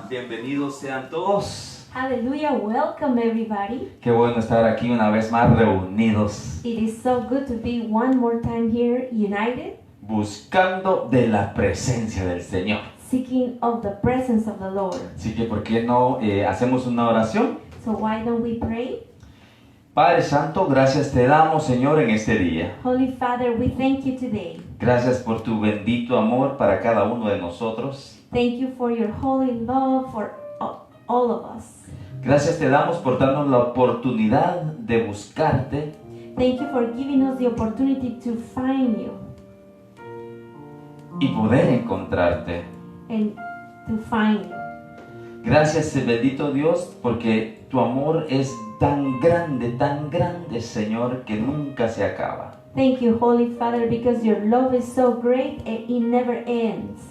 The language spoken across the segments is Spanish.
Bienvenidos sean todos. Hallelujah, welcome everybody. Qué bueno estar aquí una vez más reunidos, It is so good to be one more time here, united, buscando de la presencia del Señor. seeking of the presence of the Lord. Así que, ¿por qué no hacemos una oración? So why don't we pray? Padre Santo, gracias te damos, Señor, en este día. Holy Father, we thank you today. Gracias por tu bendito amor para cada uno de nosotros. Thank you for your holy love for all of us. Gracias te damos por darnos la oportunidad de buscarte Thank you for giving us the opportunity to find you y poder encontrarte. and to find you. Gracias, bendito Dios, porque tu amor es tan grande, Señor, que nunca se acaba. Thank you, Holy Father, because your love is so great and it never ends.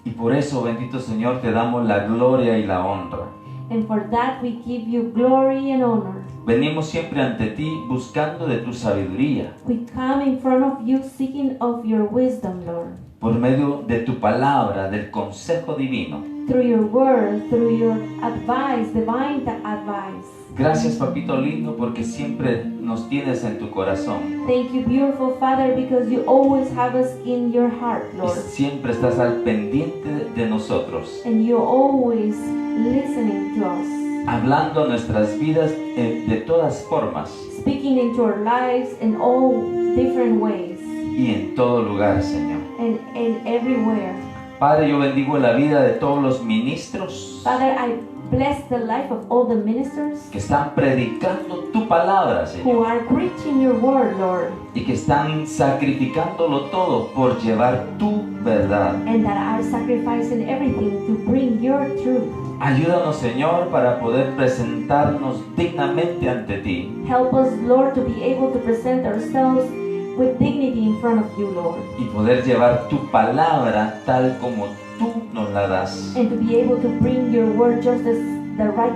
Y por eso, bendito Señor, te damos la gloria y la honra. And for that we give you glory and honor. Venimos siempre ante ti buscando de tu sabiduría, We come in front of you seeking of your wisdom, Lord. por medio de tu palabra, del consejo divino. Through your word, through your advice, divine advice. Gracias, papito lindo, porque siempre nos tienes en tu corazón. Thank you, beautiful Father, because you always have us in your heart, Y Lord. siempre estás al pendiente de nosotros, And you're always listening to us, hablando a nuestras vidas de todas formas speaking into our lives in all different ways y en todo lugar, Señor. and everywhere. Padre, yo bendigo la vida de todos los ministros Father, I bless the life of all the ministers que están predicando tu palabra, who Señor, are preaching your word, Lord, y que están sacrificándolo todo por llevar tu verdad. and that are sacrificing everything to bring your truth. Ayúdanos, Señor, para poder presentarnos dignamente ante ti. Help us, Lord, to be able to present ourselves with dignity in front of you, Lord, Y poder llevar tu palabra tal como tú nos la das, and to be able to bring your word just as the right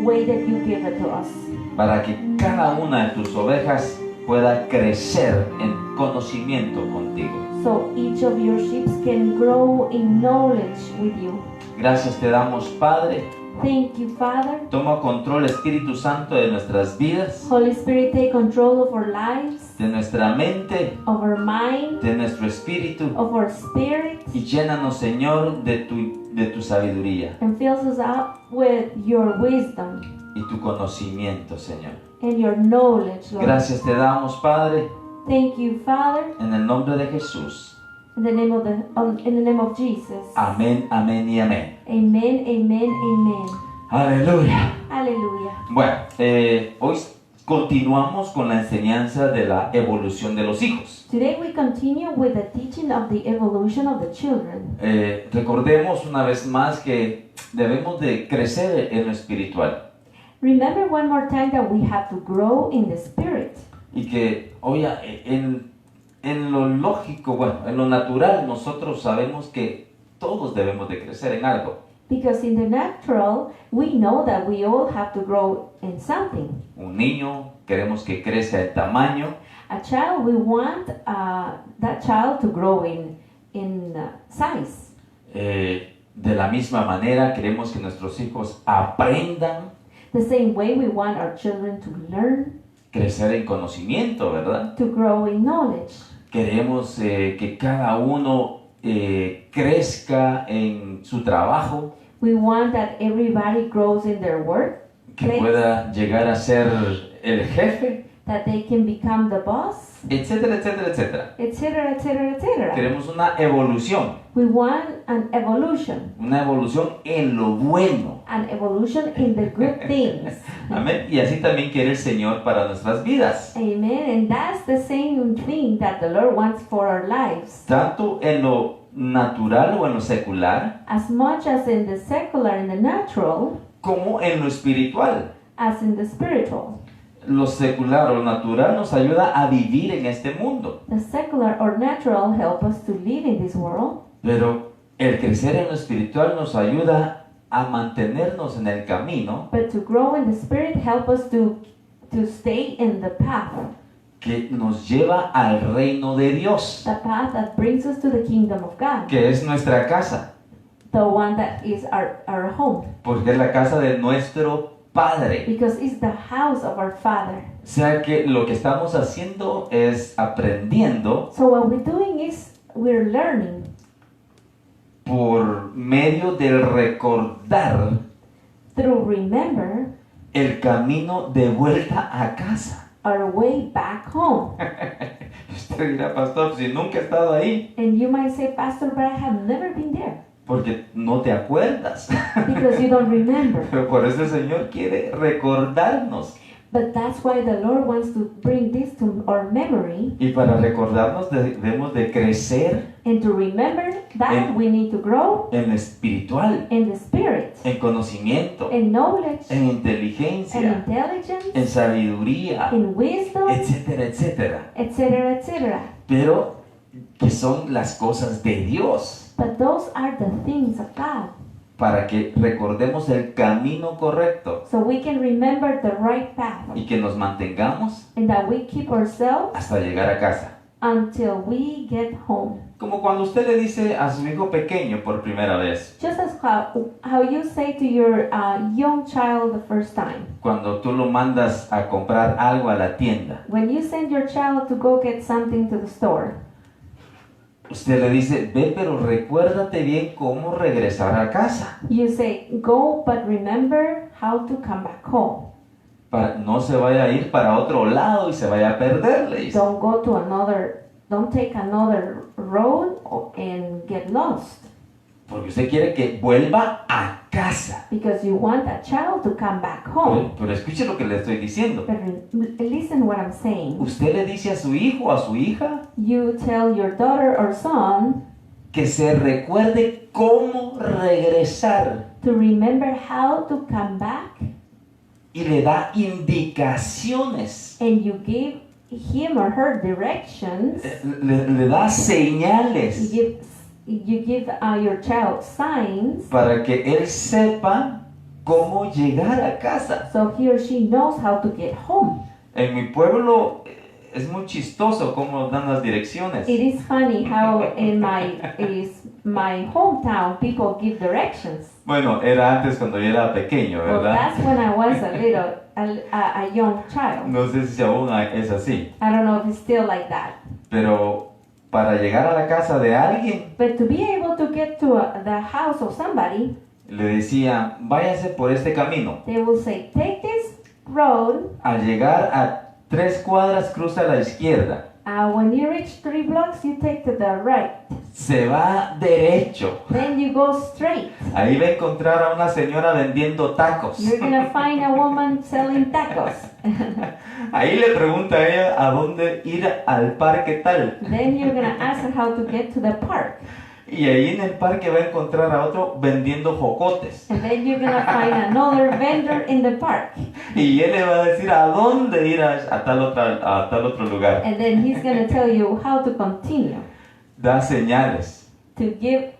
way that you give it to us, para que cada una de tus ovejas pueda crecer en conocimiento contigo. so each of your sheep can grow in knowledge with you. Gracias te damos, Padre. Thank you, Father. Toma control, Espíritu Santo, de nuestras vidas, Holy Spirit, take control of our lives, de nuestra mente, of our mind, de nuestro espíritu, of our spirit, y llénanos, Señor, de tu sabiduría and fills us up with your wisdom y tu conocimiento, Señor. and your knowledge, Lord. Gracias te damos, Padre, Thank you, Father, en el nombre de Jesús. in the name of Jesus. Amén, amén y amén. Amen, amen, amen. Aleluya. Hallelujah. Bueno, hoy continuamos con la enseñanza de la evolución de los hijos. Today we continue with the teaching of the evolution of the children. Recordemos una vez más que debemos de crecer en lo espiritual Remember one more time that we have to grow in the spirit. y que, oye, en lo lógico, bueno, en lo natural, nosotros sabemos que todos debemos de crecer en algo. Because in the natural, we know that we all have to grow in something. Un niño queremos que crezca en tamaño, A child, we want that child to grow in size. de la misma manera queremos que nuestros hijos aprendan, The same way we want our children to learn, crecer en conocimiento, ¿verdad? to grow in knowledge. Queremos que cada uno crezca en su trabajo, We want that everybody grows in their work, que place, pueda llegar a ser el jefe, that they can become the boss, etcétera, etcétera, etcétera. etc., etc., etc. Queremos una evolución We want en lo bueno. an evolution in the good things. Amén. Y así también quiere el Señor para nuestras vidas. Amen. And that's the same thing that the Lord wants for our lives. Tanto en lo natural o en lo secular, as much as in the secular and the natural, como en lo espiritual. as in the spiritual. Lo secular o lo natural nos ayuda a vivir en este mundo, The secular or natural help us to live in this world, pero el crecer en lo espiritual nos ayuda a mantenernos en el camino but to grow in the spirit help us to stay in the path que nos lleva al reino de Dios, that brings us to the kingdom of God, que es nuestra casa, the one that is our home, porque es la casa de nuestro Padre. because it's the house of our Father. O sea que lo que estamos haciendo es aprendiendo So what we're doing is we're learning por medio del recordar through remember el camino de vuelta a casa. our way back home. Usted dirá, pastor, si nunca he estado ahí, And you might say, Pastor, but I have never been there, porque no te acuerdas. because you don't remember. Pero por eso el Señor quiere recordarnos. But that's why the Lord wants to bring this to our memory, Y para recordarnos debemos de crecer and to remember that we need to grow en lo espiritual, in the spirit, en conocimiento, in knowledge, en in inteligencia, intelligence, en sabiduría, in wisdom, etcétera, etcétera. etc., etc. Pero que son las cosas de Dios, But those are the things of God, para que recordemos el camino correcto so we can remember the right path, y que nos mantengamos and that we keep ourselves hasta llegar a casa. until we get home. Como cuando usted le dice a su hijo pequeño por primera vez, Just as how you say to your young child the first time, cuando tú lo mandas a comprar algo a la tienda, when you send your child to go get something to the store, usted le dice, ve, pero recuérdate bien cómo regresar a casa. you say, go, but remember how to come back home. Para no se vaya a ir para otro lado y se vaya a perder, le dice. Don't take another road and get lost, Porque usted quiere que vuelva a casa. because you want a child to come back home. Pero escuche lo que le estoy diciendo. But listen what I'm saying. Usted le dice a su hijo, a su hija, You tell your daughter or son que se recuerde cómo regresar to remember how to come back, y le da indicaciones, and you give him or her directions. le da señales You give your child signs, para que él sepa cómo llegar a casa. so he or she knows how to get home. En mi pueblo es muy chistoso cómo nos dan las direcciones. It is funny how in my hometown people give directions. Bueno, era antes cuando yo era pequeño, Well, ¿verdad? that's when I was a young child. No sé si aún es así, I don't know if it's still like that. pero para llegar a la casa de alguien, But to be able to get to the house of somebody, le decía, váyase por este camino. they will say, take this road. Al llegar a 3 cuadras, cruza a la izquierda. When you reach 3 blocks, you take to the right. Se va derecho. Then you go straight. Ahí va a encontrar a una señora vendiendo tacos. You're gonna find a woman selling tacos. Ahí le pregunta a ella a dónde ir al parque tal. Then you're gonna ask her how to get to the park. Y ahí en el parque va a encontrar a otro vendiendo jocotes. And then you're gonna find another vendor in the park. Y él le va a decir a dónde ir a tal otro lugar. And then he's gonna tell you how to continue, Da señales. to give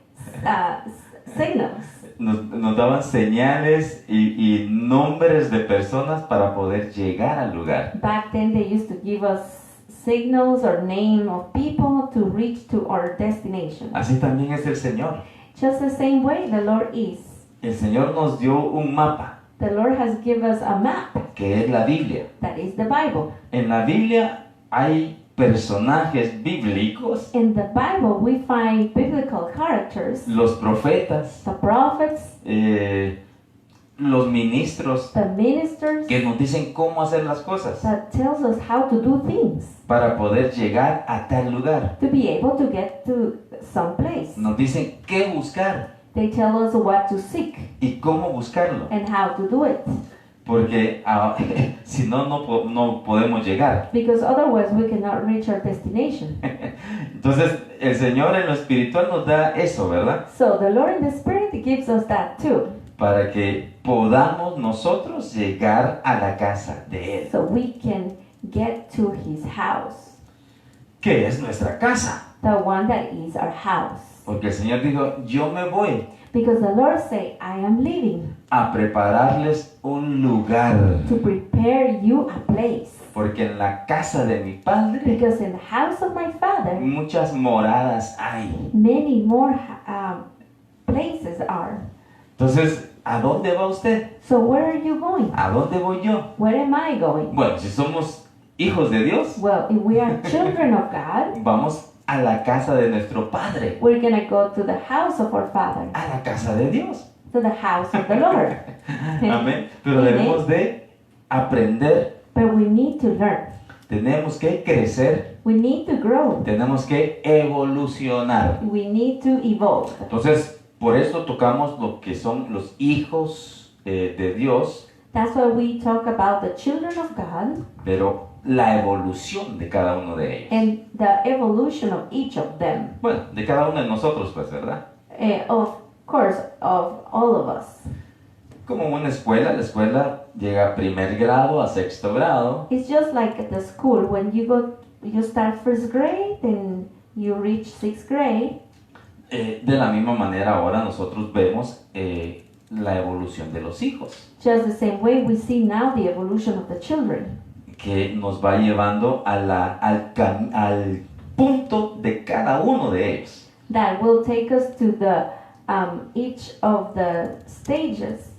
signals. Nos daban señales y nombres de personas para poder llegar al lugar. Back then they used to give us signals or name of people to reach to our destination. Así también es el Señor. Just the same way the Lord is. El Señor nos dio un mapa, The Lord has given us a map, que es la Biblia. that is the Bible. En la Biblia hay personajes bíblicos, In the Bible we find biblical characters, los profetas, the prophets, los ministros, the ministers, que nos dicen cómo hacer las cosas that tells us how to do things para poder llegar a tal lugar. to be able to get to some place. Nos dicen qué buscar They tell us what to seek y cómo buscarlo. and how to do it. porque si no, no podemos llegar. because otherwise we cannot reach our destination. Entonces, el Señor en lo espiritual nos da eso, ¿verdad? So the Lord in the Spirit gives us that too, Para que podamos nosotros llegar a la casa de Él, so we can get to His house, que es nuestra casa. the one that is our house. Porque el Señor dijo, yo me voy Because the Lord say, I am leaving a prepararles un lugar. to prepare you a place. Porque en la casa de mi Padre Because in the house of my Father, muchas moradas hay. many more places are. Entonces, ¿a dónde va usted? So where are you going? ¿A dónde voy yo? Where am I going? Bueno, si somos hijos de Dios, Well, if we are children of God, vamos a la casa de nuestro Padre, we're going to go to the house of our Father, a la casa de Dios. to the house of the Lord. Amén. Pero Amén. debemos de aprender, But we need to learn. tenemos que crecer, We need to grow. tenemos que evolucionar. We need to evolve. Entonces, por eso tocamos lo que son los hijos de Dios, That's why we talk about the children of God pero la evolución de cada uno de ellos. and the evolution of each of them. Bueno, de cada uno de nosotros, pues, ¿verdad? Of course, of all of us. Como una escuela, la escuela llega a primer grado, a sexto grado, It's just like at the school when you start first grade and you reach sixth grade. de la misma manera ahora nosotros vemos la evolución de los hijos, Just the same way we see now the evolution of the children. que nos va llevando a al punto de cada uno de ellos. That will take us to the each of the stages.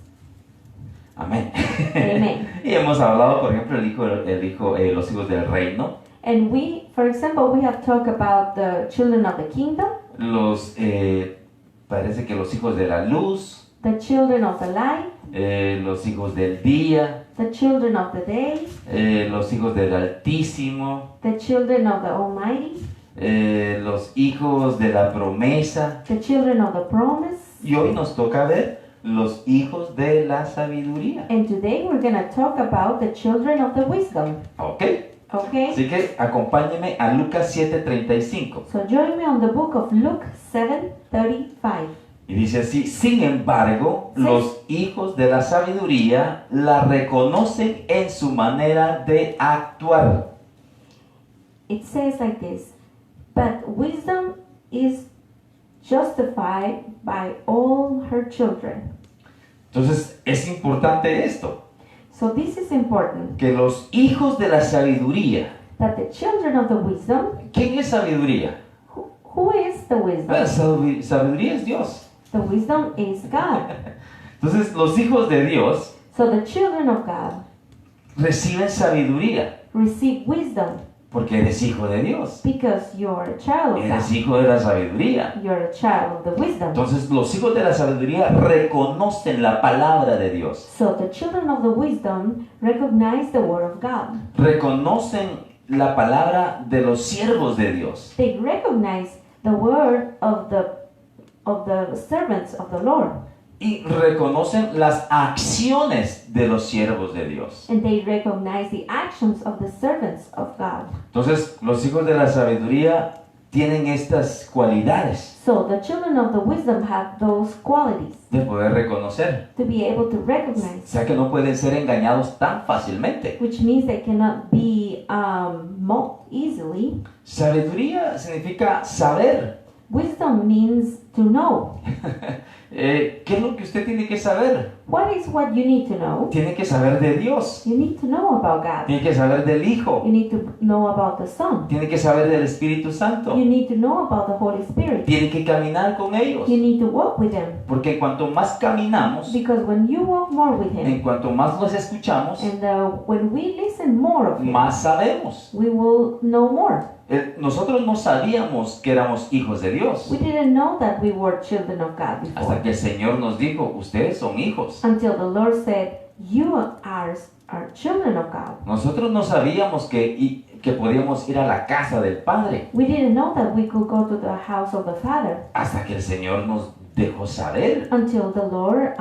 Amén. Amen. Y hemos hablado, por ejemplo, los hijos del reino, And we, for example, we have talked about the children of the kingdom, parece que los hijos de la luz, the children of the light, los hijos del día, the children of the day, los hijos del Altísimo, the children of the Almighty, los hijos de la promesa. the children of the promise. Y hoy nos toca ver los hijos de la sabiduría. And today we're going to talk about the children of the wisdom. ¿Ok? Okay? Así que acompáñenme a Lucas 7:35. So join me on the book of Luke 7:35. Y dice así, sin embargo, Sí. los hijos de la sabiduría la reconocen en su manera de actuar. It says like this, but wisdom is justified by all her children. Entonces, es importante esto, So this is important, que los hijos de la sabiduría, that the children of the wisdom, ¿quién es sabiduría? who is the wisdom? La sabiduría es Dios. The wisdom is God. Entonces, los hijos de Dios So the children of God reciben sabiduría, receive wisdom porque eres hijo de Dios. because you're a child of Eres God. hijo de la sabiduría. You're a child of the wisdom. Entonces los hijos de la sabiduría reconocen la palabra de Dios. So the children of the wisdom recognize the word of God. Reconocen la palabra de los siervos de Dios. They recognize the word of the servants of the Lord. Y reconocen las acciones de los siervos de Dios. And they recognize the actions of the servants of God. Entonces los hijos de la sabiduría tienen estas cualidades So the children of the wisdom have those qualities de poder reconocer. to be able to O recognize, sea que no pueden ser engañados tan fácilmente. which means they cannot be mocked easily. Sabiduría significa saber. Wisdom means to know. ¿Qué es lo que usted tiene que saber? What is what you need to know? Tiene que saber de Dios. You need to know about God. Tiene que saber del Hijo. You need to know about the Son. Tiene que saber del Espíritu Santo. You need to know about the Holy Spirit. Tiene que caminar con ellos. You need to walk with them. Porque cuanto más caminamos, Because when you walk more with en Him, cuanto más los escuchamos, and when we listen more of Him, más sabemos. we will know more. Nosotros no sabíamos que éramos hijos de Dios. We didn't know that we were children of God Hasta before. que el Señor nos dijo, ustedes son hijos. Until the Lord said, you are children of God. Nosotros no sabíamos que podíamos ir a la casa del Padre. We didn't know that we could go to the house of the Father. Hasta que el Señor nos dejó saber. Until the Lord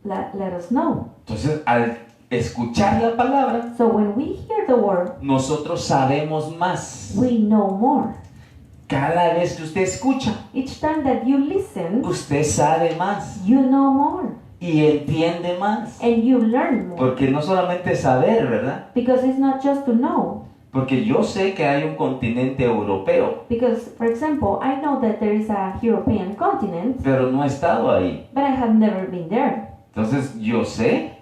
let us know. Entonces, al escuchar la palabra, So when we hear the word, nosotros sabemos más. we know more. Cada vez que usted escucha, Each time that you listen, usted sabe más you know more y entiende más. and you learn more. Porque no solamente saber, ¿verdad? Because it's not just to know. Porque yo sé que hay un continente europeo, Because, for example, I know that there is a European continent, pero no he estado ahí. but I have never been there. Entonces yo sé,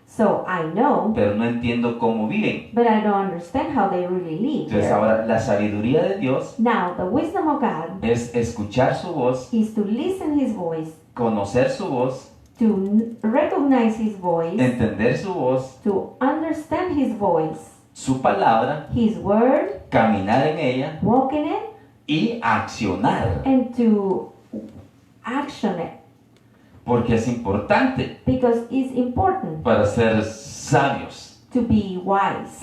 So I know, pero no entiendo cómo viven. but I don't understand how they really live Entonces there. ahora la sabiduría de Dios Now, the wisdom of God es escuchar su voz, is to listen His voice, conocer su voz, to recognize His voice, entender su voz, to understand His voice, su palabra, His word, caminar en ella walk in it, y accionar. and to action it. Porque es importante Because it's important para ser sabios. to be wise.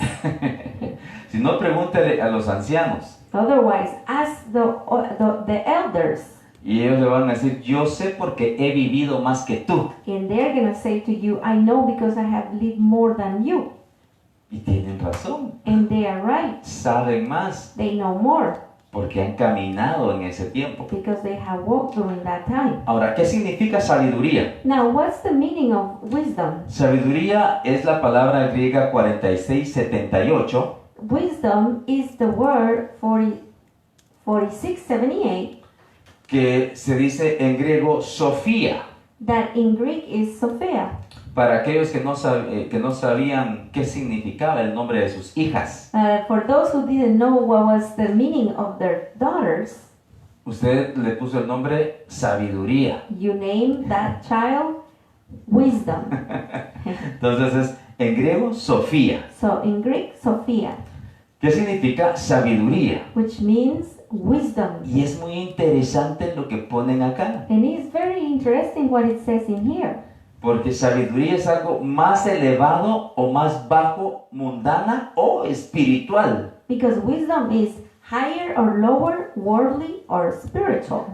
Si no, pregúntele a los ancianos. Otherwise, ask the elders, Y ellos le van a decir, yo sé porque he vivido más que tú. and they're going to say to you, I know because I have lived more than you. Y tienen razón. And they are right. Saben más They know more porque han caminado en ese tiempo. because they have walked during that time. Ahora, ¿qué significa sabiduría? Now, what's the meaning of wisdom? Sabiduría es la palabra griega 4678 Wisdom is the word 4678 que se dice en griego Sofía. that in Greek is Sophia. Para aquellos que no sabían qué significaba el nombre de sus hijas, For those who didn't know what was the meaning of their daughters, usted le puso el nombre Sabiduría. you name that child wisdom. Entonces es en griego Sofía. So in Greek, Sophia, ¿Qué significa sabiduría? which means wisdom. Y es muy interesante lo que ponen acá, And it's very interesting what it says in here. porque sabiduría es algo más elevado o más bajo, mundana o espiritual. Because wisdom is higher or lower, worldly or spiritual.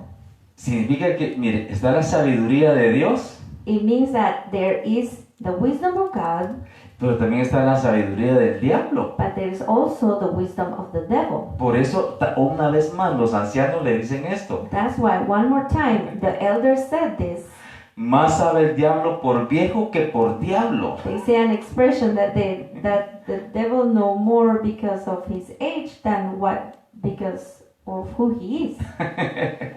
Significa que, mire, está la sabiduría de Dios, It means that there is the wisdom of God, pero también está la sabiduría del diablo. but there is also the wisdom of the devil. Por eso, una vez más, los ancianos le dicen esto. That's why, one more time, the elders said this. Más sabe el diablo por viejo que por diablo. They say an expression that the devil know more because of his age than because of who he is.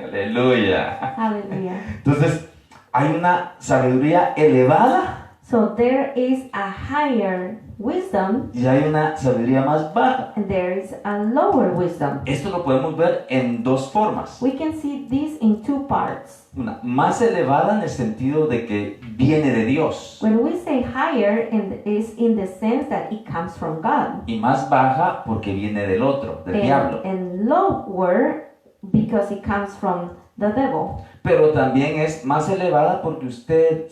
Aleluya. Hallelujah. Entonces, hay una sabiduría elevada So there is a higher wisdom y hay una sabiduría más baja. and there is a lower wisdom. Esto lo podemos ver en dos formas. We can see this in two parts. Una más elevada en el sentido de que viene de Dios When we say higher, is in the sense that it comes from God. y más baja porque viene del otro, del diablo. And lower because it comes from the devil. Pero también es más elevada porque usted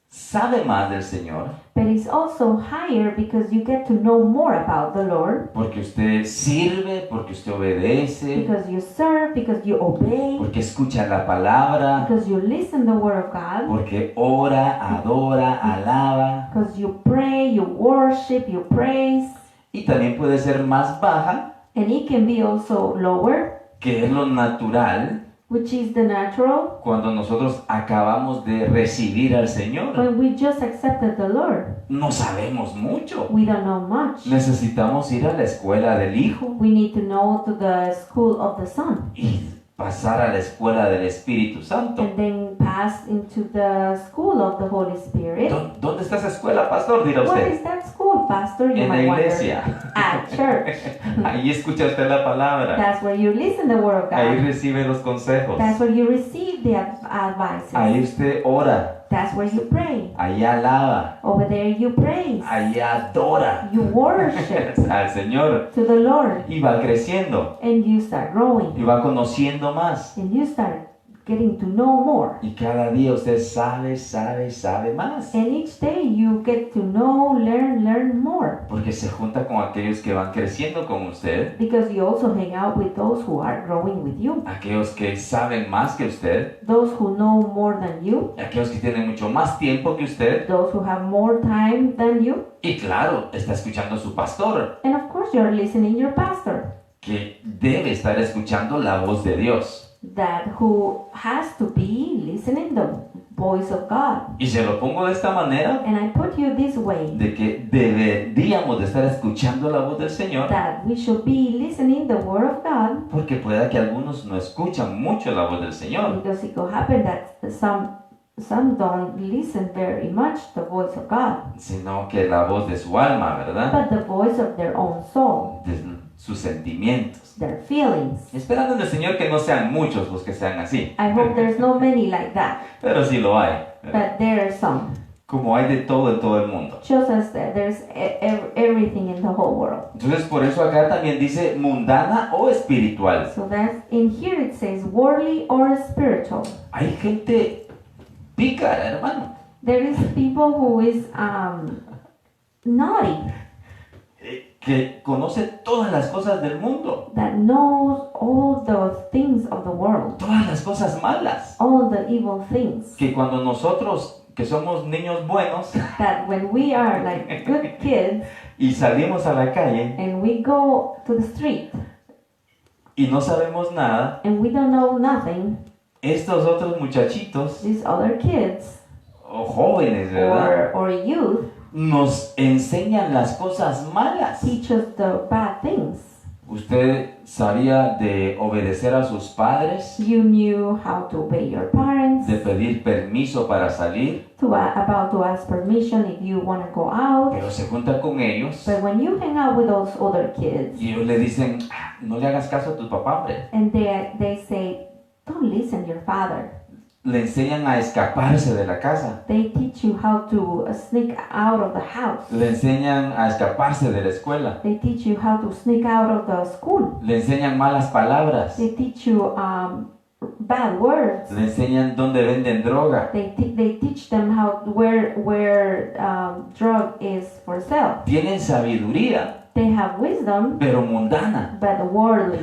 sabe más del Señor, But it's also higher because you get to know more about the Lord, porque usted sirve, porque usted obedece, because you serve, because you obey, porque escucha la palabra, because you listen the word of God, porque ora, adora, alaba. because you pray, you worship, you praise. Y también puede ser más baja, And it can be also lower, que es lo natural, which is the natural, cuando nosotros acabamos de recibir al Señor. when we just accepted the Lord. No sabemos mucho. We don't know much. Necesitamos ir a la escuela del Hijo We need to know to the school of the Son, y pasar a la escuela del Espíritu Santo. and then pass into the school of the Holy Spirit. ¿Dónde está esa escuela, pastor? Dirá What usted. is that school, Pastor? You En la might wonder. iglesia. At church. Ahí escucha usted la palabra. That's where you listen the word of Ahí God. recibe los consejos. That's where you receive the advices. Ahí usted ora. That's where you pray. Ahí alaba. Over there you praise. Ahí adora You worship al Señor. to the Lord. Y va creciendo. And you start growing. Y va conociendo más. And you start getting to know more. Y cada día usted sabe más. And each day you get to know, learn more. Porque se junta con aquellos que van creciendo con usted, Because you also hang out with those who are growing with you. aquellos que saben más que usted, Those who know more than you. aquellos que tienen mucho más tiempo que usted. Those who have more time than you. Y claro, está escuchando a su pastor, And of course you're listening your pastor. que debe estar escuchando la voz de Dios. That who has to be listening the voice of God. Y se lo pongo de esta manera, And I put you this way. de que deberíamos de estar escuchando la voz del Señor, That we should be listening the word of God. porque pueda que algunos no escuchan mucho la voz del Señor, Because it could happen that some don't listen very much the voice of God. sino que la voz de su alma, ¿verdad? But the voice of their own soul. De sus sentimientos. Their feelings. Esperando en el Señor que no sean muchos los que sean así, I hope there's no many like that. pero sí lo hay, ¿verdad? But there are some. Como hay de todo en todo el mundo. Just as there's everything in the whole world. Entonces por eso acá también dice mundana o espiritual. So that's in here it says worldly or spiritual. Hay gente pícara, hermano, There is people who is naughty, que conoce todas las cosas del mundo, that knows all the things of the world, todas las cosas malas, all the evil things. que cuando nosotros, que somos niños buenos, That when we are like good kids y salimos a la calle and we go to the street y no sabemos nada, and we don't know nothing, estos otros muchachitos these other kids o jóvenes, ¿verdad? or youth Nos enseñan las cosas malas. teach us the bad things. ¿Usted sabía de obedecer a sus padres? You knew how to obey your parents, ¿De pedir permiso para salir? about to ask permission if you want to go out. Pero se junta con ellos But when you hang out with those other kids y ellos le dicen, "Ah, no le hagas caso a tu papá, hombre." and they say, don't listen to your father. Le enseñan a escaparse de la casa. They teach you how to sneak out of the house. Le enseñan a escaparse de la escuela. They teach you how to sneak out of the school. Le enseñan malas palabras. They teach you bad words. Le enseñan dónde venden droga. They teach them where drug is for sale. Tienen sabiduría, They have wisdom, pero mundana. but worldly.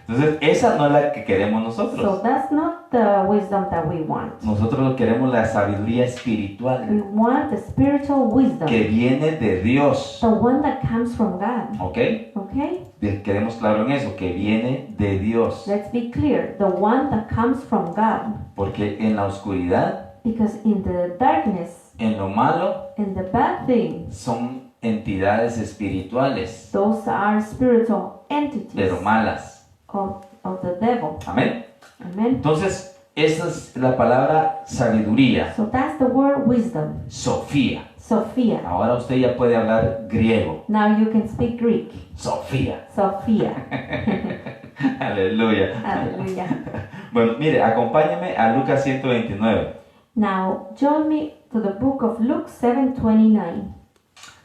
Entonces, esa no es la que queremos So nosotros. that's not the wisdom that we want. Nosotros queremos la sabiduría We espiritual want the spiritual wisdom, que viene de Dios. the one that comes from God. ¿Ok? Okay? Quedemos claro en eso, que viene de Dios. Let's be clear, the one that comes from God. Porque en la oscuridad, Because in the darkness, en lo malo, in the bad things, son entidades espirituales, those are spiritual entities pero malas. of the devil. Amén. Amen. Entonces, esa es la palabra sabiduría, So that's the word wisdom, Sofía. Sophia. Ahora usted ya puede hablar griego. Now you can speak Greek. Sofía. Sophia. Aleluya. Hallelujah. Bueno, mire, acompáñame a Lucas 129. Now join me to the book of Luke 7:29.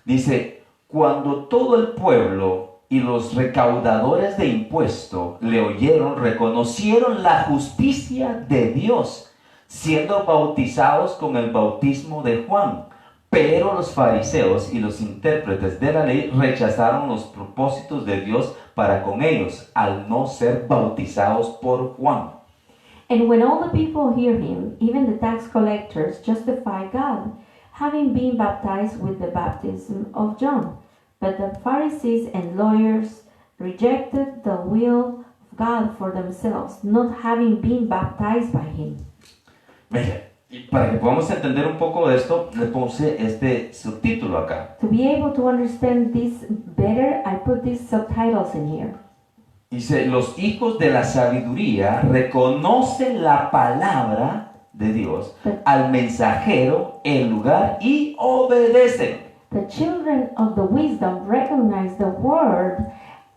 Dice, cuando todo el pueblo y los recaudadores de impuesto le oyeron, reconocieron la justicia de Dios, siendo bautizados con el bautismo de Juan. Pero los fariseos y los intérpretes de la ley rechazaron los propósitos de Dios para con ellos, al no ser bautizados por Juan. And when all the people hear him, even the tax collectors justify God, having been baptized with the baptism of John. But the Pharisees and lawyers rejected the will of God for themselves, not having been baptized by him. Mire, y para que podamos entender un poco de esto, le puse este subtítulo acá. To be able to understand this better, I put these subtitles in here. Dice, los hijos de la sabiduría reconocen la palabra de Dios, al mensajero, el lugar y obedecen. The children of the wisdom recognize the word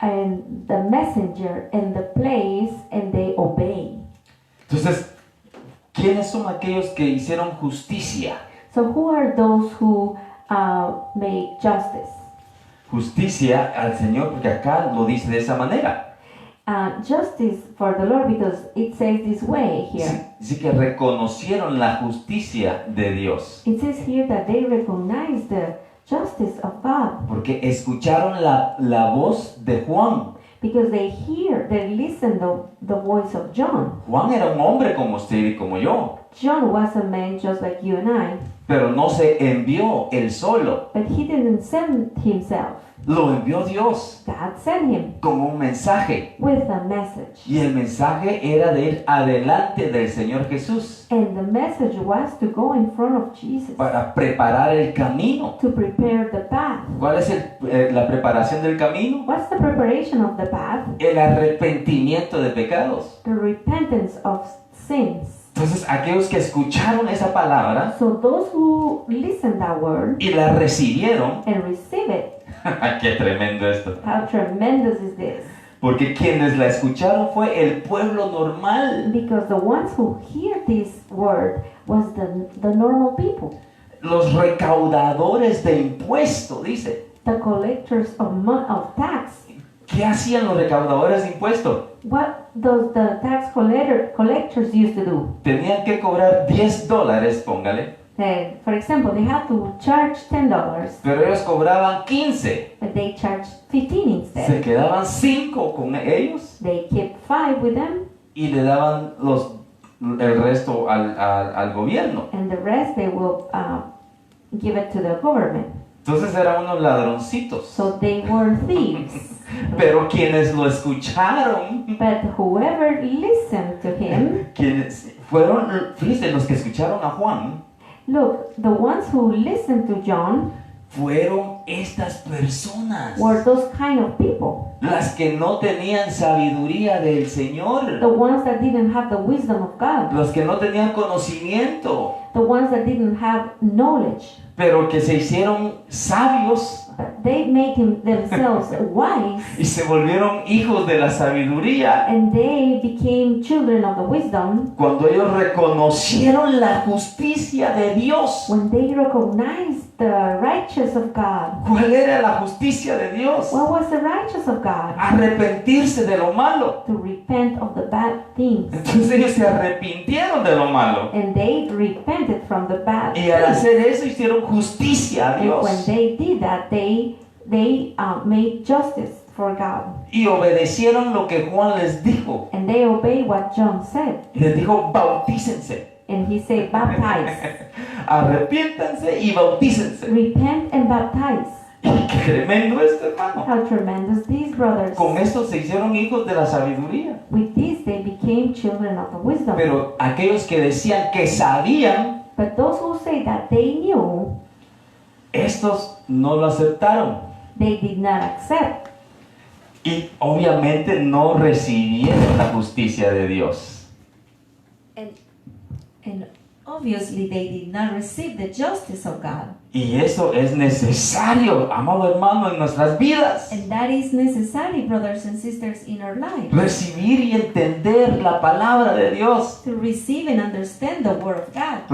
and the messenger and the place, and they obey. Entonces, ¿quiénes son aquellos que hicieron justicia? So who are those who make justice? Justicia al Señor, porque acá lo dice de esa manera. justice for the Lord, because it says this way here. Dice que reconocieron la justicia de Dios. It says here that they recognize the justice of God Porque escucharon la voz de Juan. because they listen the voice of John. Juan era un hombre como usted y como yo. John was a man just like you and I, Pero no se envió él solo. but he didn't send himself. Lo envió Dios God sent him con un mensaje. with a message. Y el mensaje era de ir adelante del Señor Jesús And the message was to go in front of Jesus, para preparar el camino. to prepare the path. ¿Cuál es la preparación del camino? What's the preparation of the path? El arrepentimiento de pecados. The repentance of sins. Entonces, aquellos que escucharon esa palabra So those who listen that word y la recibieron, and receive it, ¡qué tremendo esto! how tremendous is this? Porque quienes la escucharon fue el pueblo normal, Because the ones who hear this word was the normal people, los recaudadores de impuestos, dice. the collectors of tax. ¿Qué hacían los recaudadores de impuestos? What does the tax collectors used to do? Tenían que cobrar $10, póngale, For example, they had to charge $10, pero ellos cobraban 15. but they charged 15 Se instead. quedaban 5 con ellos They kept 5 with them, y le daban el resto al gobierno. and the rest they will give it to the government. Entonces eran unos ladroncitos. So they were thieves. Pero quienes lo escucharon, But whoever listened to him, quienes fueron, fíjense, los que escucharon a Juan, look, the ones who listened to John fueron estas personas, were those kind of people. las que no tenían sabiduría del The Señor, ones that didn't have the wisdom of God. los que no tenían conocimiento, The ones that didn't have knowledge. pero que se hicieron sabios But they made themselves wise, y se volvieron hijos de la sabiduría and they became children of the wisdom cuando ellos reconocieron la justicia de Dios. when they recognized the righteousness of God. ¿Cuál era la justicia de Dios? What was the righteousness of God? Arrepentirse de lo malo. To repent of the bad things. Entonces ellos se arrepintieron de lo malo. And they repented from the bad Y al things. hacer eso hicieron justicia a And when Dios. they did that, they made justice for God. Y obedecieron lo que Juan les dijo. And they obeyed what John said. Y les dijo, bautícense. And he said, baptize. Arrepiéntanse y bautícense. Repent and baptize. Y qué tremendo esto, hermano. How tremendous these brothers. Con esto se hicieron hijos de la sabiduría. With this, they became children of the wisdom. Pero aquellos que decían que sabían, But those who say that they knew, estos no lo aceptaron. they did not accept. Y obviamente no recibieron la justicia de Dios. And obviously they did not receive the justice of God. Y eso es necesario, amado hermano, en nuestras vidas. And that is necessary, brothers and sisters, in our lives. Recibir y entender la palabra de Dios. To receive and understand the Word of God.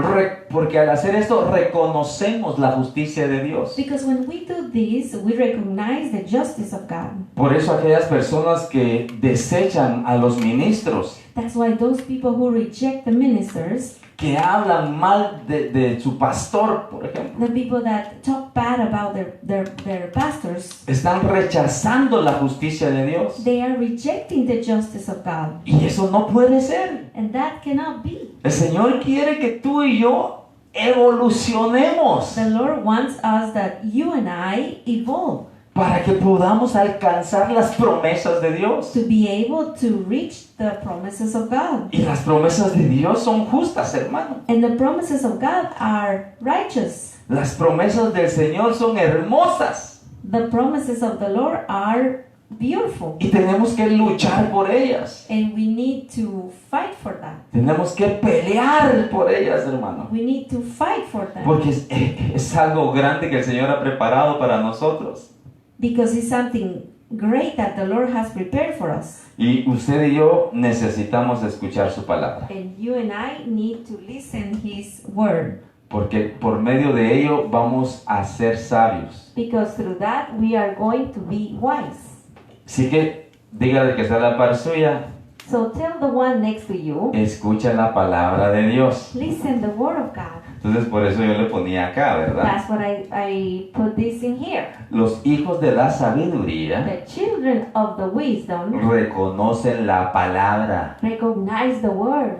Porque al hacer esto reconocemos la justicia de Dios. Because when we do this, we recognize the justice of God. Por eso aquellas personas que desechan a los ministros, That's why those people who reject the ministers, que hablan mal de su pastor, por ejemplo, the people that talk bad about their pastors, están rechazando la justicia de Dios. they are rejecting the justice of God. Y eso no puede ser. And that cannot be. El Señor quiere que tú y yo evolucionemos The Lord wants us that you and I evolve para que podamos alcanzar las promesas de Dios. to be able to reach the promises of God. Y las promesas de Dios son justas, hermano. And the promises of God are righteous. Las promesas del Señor son hermosas The promises of the Lord are beautiful. y tenemos que luchar por ellas. And we need to fight for that. Tenemos que pelear por ellas, hermano. We need to fight for them. Porque es algo grande que el Señor ha preparado para nosotros. Because it's something great that the Lord has prepared for us. Y usted y yo necesitamos escuchar su palabra. And you and I need to listen His word. Porque por medio de ello vamos a ser sabios. Because through that, we are going to be wise. Así que Dígale que está a la par suya, So tell the one next to you, escucha la palabra de Dios. listen the word of God. Entonces por eso yo le ponía acá, ¿verdad? That's what I put this in here. Los hijos de la sabiduría The children of the wisdom reconocen la palabra, recognize the word.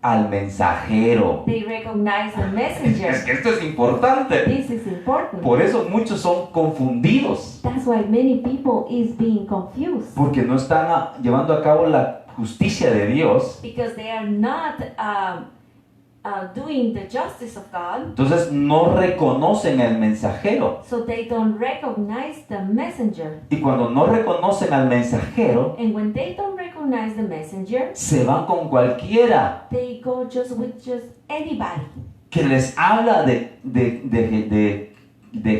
al mensajero. They recognize the Es messenger. que esto es importante. This is important. Por eso muchos son confundidos, That's why many people is being confused. porque no están llevando a cabo la justicia de Dios. Because they are not doing the justice of God. Entonces no reconocen al mensajero. So they don't recognize the messenger. Y cuando no reconocen al mensajero, And when they don't recognize the messenger, se van con cualquiera they go just with just anybody. que les habla de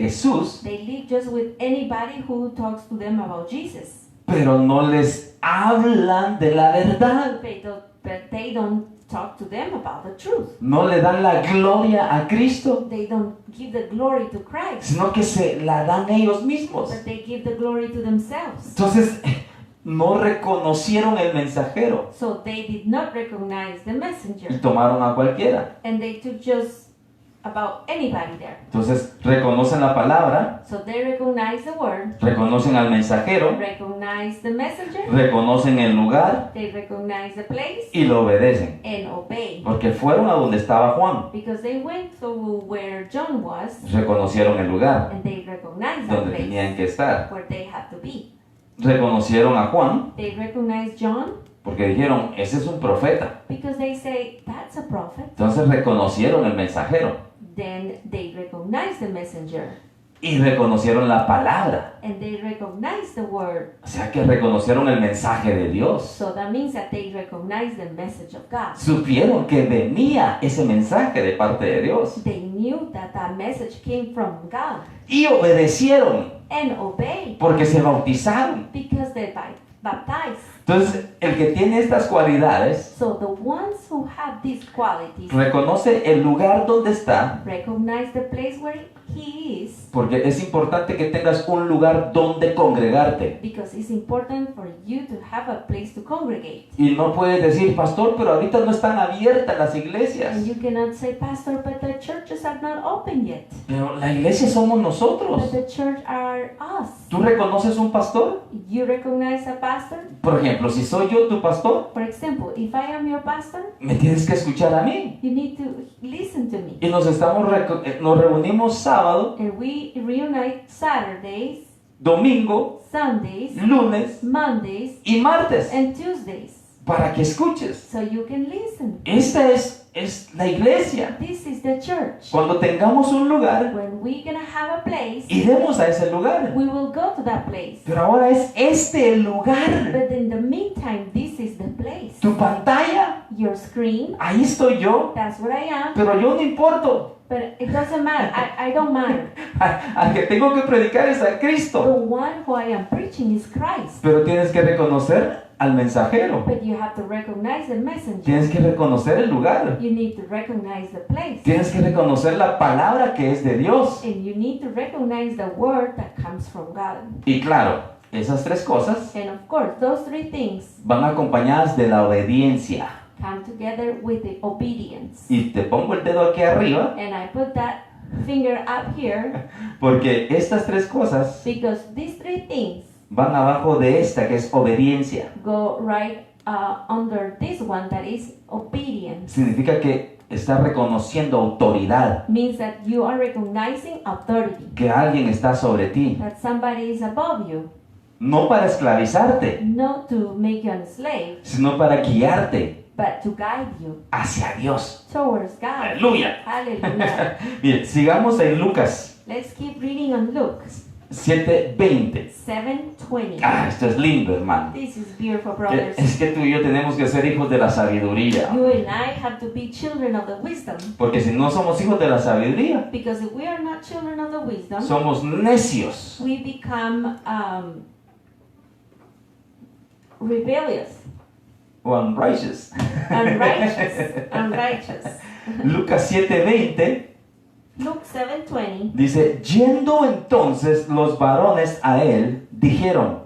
Jesús, They live just with anybody who talks to them about Jesus. pero no les hablan de la verdad. But they don't talk to them about the truth. No le dan la gloria a Cristo, They don't give the glory to Christ, sino que se la dan ellos mismos. but they give the glory to themselves. Entonces, no reconocieron el mensajero So they did not recognize the y messenger, tomaron a cualquiera. and they took just about anybody there. Entonces, reconocen la palabra, So they recognize the word, reconocen al mensajero, recognize the messenger, reconocen el lugar they recognize the place, y lo obedecen. and obey. Porque fueron a donde estaba Juan, Because they went to where John was, reconocieron el lugar and they recognized that donde tenían place que estar. where they had to be. Reconocieron a Juan They recognized John porque dijeron, ese es un profeta. because they say, that's a prophet. Entonces reconocieron el mensajero Then they recognize the messenger, y reconocieron la palabra. and they recognize the word. O sea que reconocieron el mensaje de Dios. So that means that they recognize the message of God. Supieron que venía ese mensaje de parte de Dios They knew that that message came from God y obedecieron and obeyed porque se bautizaron. because they baptized. Entonces, el que tiene estas cualidades So the ones who have these qualities reconoce el lugar donde está, recognize the place where he is, porque es importante que tengas un lugar donde congregarte. because it's important for you to have a place to congregate. Y no puedes decir, pastor, pero ahorita no están abiertas las iglesias. And you cannot say, Pastor, but the churches are not open yet. Pero la iglesia somos But nosotros. the church are us. ¿Tú reconoces un pastor? You recognize a pastor? Por ejemplo, si soy yo tu pastor, For example, if I am your pastor, me tienes que escuchar a mí. you need to listen to me. Y nos reunimos sábado, And we reunite Saturdays, domingo, Sundays, lunes Mondays, y martes and Tuesdays, para que escuches. so you can listen. Esta es la iglesia. This is the church. Cuando tengamos un lugar, When we're gonna have a place, iremos a ese lugar. we will go to that place. Pero ahora es este el lugar. But in the meantime, this is the place. Tu pantalla, Your screen, ahí estoy yo. that's what I am. Pero yo no importo. But it doesn't matter. I don't matter. Al que tengo que predicar es a The Cristo. one who I am preaching is Christ. Pero tienes que reconocer al mensajero. But you have to recognize the messenger. Tienes que reconocer el lugar. You need to recognize the place. Tienes que reconocer la palabra que es de Dios. And you need to recognize the word that comes from God. Y claro, esas tres cosas And of course, those three things van acompañadas de la obediencia. come together with the obedience. Y te pongo el dedo aquí arriba And I put that finger up here porque estas tres cosas because these three things van abajo de esta que es obediencia. go right under this one that is obedience. Significa que está reconociendo autoridad, Means that you are recognizing authority, que alguien está sobre ti, that somebody is above you, no para esclavizarte, not to make you a slave, sino para guiarte but to guide you hacia Dios. towards God. Aleluya. Hallelujah. Bien, sigamos en Lucas Let's keep reading on Luke 7:20. 7:20. Ah, esto es lindo, hermano. This is beautiful, brothers. Es que tú y yo tenemos que ser hijos de la sabiduría. You and I have to be children of the wisdom. Porque si no somos hijos de la sabiduría, Because if we are not children of the wisdom, somos necios. we become rebellious, O unrighteous. unrighteous. Lucas 7:20 Luke 7:20. dice, yendo entonces los varones a él, dijeron,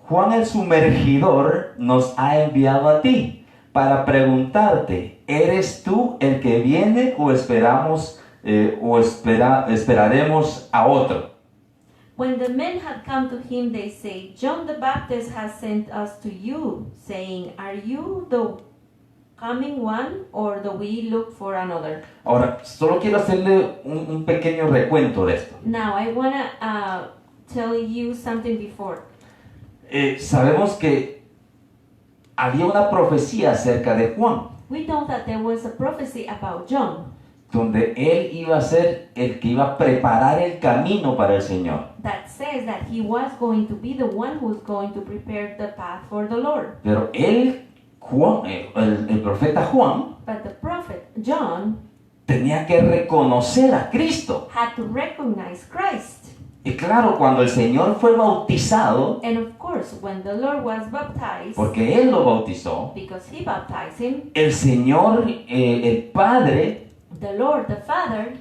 Juan el Sumergidor nos ha enviado a ti para preguntarte, ¿eres tú el que viene o esperaremos a otro? When the men had come to him, they say, John the Baptist has sent us to you, saying, Are you the coming one, or do we look for another? Ahora, solo quiero hacerle un pequeño recuento de esto. Now, I want to tell you something before. Sabemos que había una profecía acerca de Juan, We know that there was a prophecy about John donde él iba a ser el que iba a preparar el camino para el Señor. that says that he was going to be the one who's going to prepare the path for the Lord. Pero él, Juan, el profeta Juan, But the prophet John tenía que reconocer a Cristo. had to recognize Christ. Y claro, cuando el Señor fue bautizado, And of course, when the Lord was baptized, porque Él lo bautizó, because he baptized him, el Señor, el Padre, the Lord, the Father,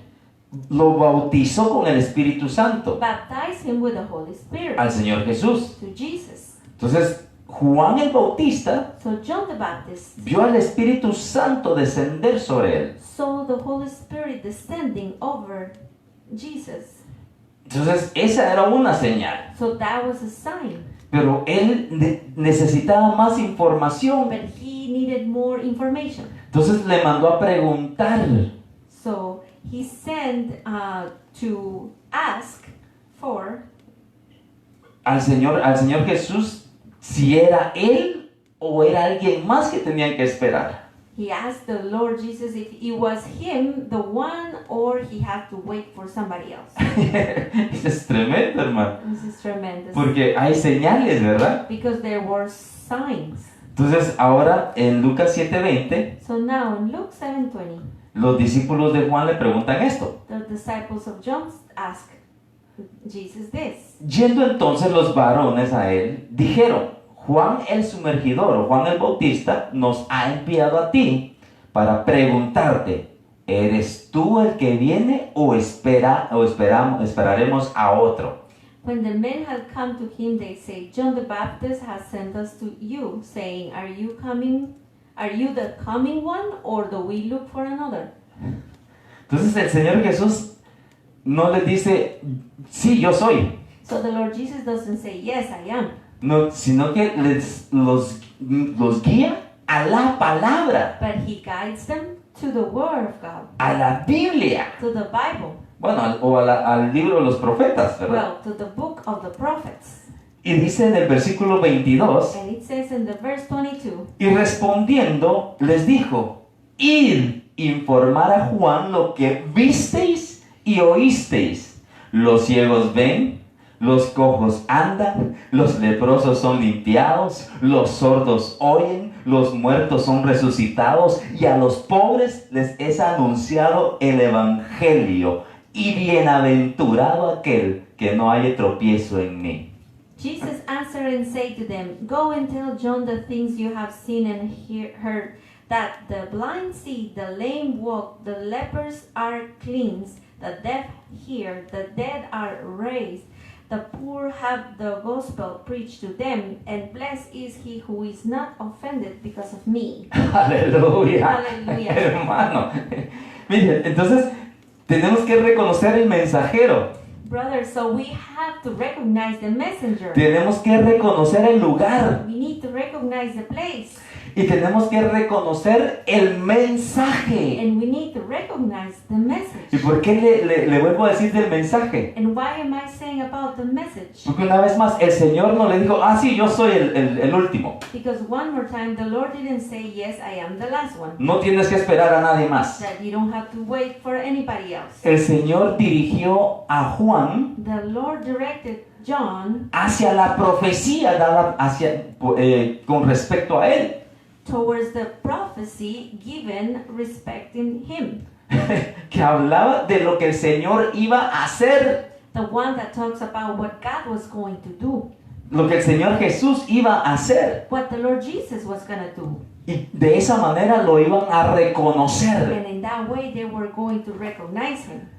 lo bautizó con el Espíritu Santo baptized him with the Holy Spirit al Señor Jesús. to Jesus. Entonces, Juan el Bautista So John the Baptist vio al Espíritu Santo descender sobre él. saw the Holy Spirit descending over Jesus. Entonces, esa era una señal. So that was a sign. Pero él necesitaba más información. But he needed more information. Entonces le mandó a preguntar. So he sent to ask for Al Señor Jesús si era él o era alguien más que tenían que esperar. He asked the Lord Jesus if it was him, the one, or he had to wait for somebody else. Es tremendo, hermano. This is tremendous. Porque hay señales, ¿verdad? Because there were signs. Entonces ahora en Lucas 7:20 So now in Luke 7:20, los discípulos de Juan le preguntan esto. the disciples of John ask Jesus this. Yendo entonces los varones a él, dijeron, Juan el Sumergidor o Juan el Bautista nos ha enviado a ti para preguntarte, ¿eres tú el que viene o esperaremos a otro? When the men had come to him, they say, John the Baptist has sent us to you, saying, Are you the coming one, or do we look for another? Entonces el Señor Jesús no les dice, sí, yo soy, So the Lord Jesus doesn't say, Yes, I am. no, sino que los guía a la palabra, But he guides them to the Word of God, a la Biblia, to the Bible, bueno, al libro de los profetas, ¿verdad? well, to the book of the prophets. Y dice en el versículo 22, And it says in the verse 22, y respondiendo les dijo, id informar a Juan lo que visteis y oísteis. Los ciegos ven, los cojos andan, los leprosos son limpiados, los sordos oyen, los muertos son resucitados y a los pobres les es anunciado el evangelio. Y bienaventurado aquel que no haya tropiezo en mí. Jesus answered and said to them, Go and tell John the things you have seen and heard, that the blind see, the lame walk, the lepers are cleansed, the deaf hear, the dead are raised, the poor have the gospel preached to them, and blessed is he who is not offended because of me. Aleluya. Aleluya. Hermano. Miren, entonces tenemos que reconocer el mensajero. Brothers, so we have to recognize the messenger. Tenemos que reconocer el lugar. We need to recognize the place. Y tenemos que reconocer el mensaje. And we need to recognize the message. ¿Y por qué le vuelvo a decir del mensaje? And why am I saying about the message? Porque una vez más el Señor no le dijo, sí, yo soy el último. Because one more time, the Lord didn't say, Yes, I am the last one. No tienes que esperar a nadie más. That you don't have to wait for anybody else. El Señor dirigió a Juan The Lord directed John hacia la profecía dada con respecto a él. towards the prophecy given respecting him. Que hablaba de lo que el Señor iba a hacer. The one that talks about what God was going to do. Lo que el Señor Jesús iba a hacer. What the Lord Jesus was going to do. Y de esa manera lo iban a reconocer. And in that way, they were going to recognize him.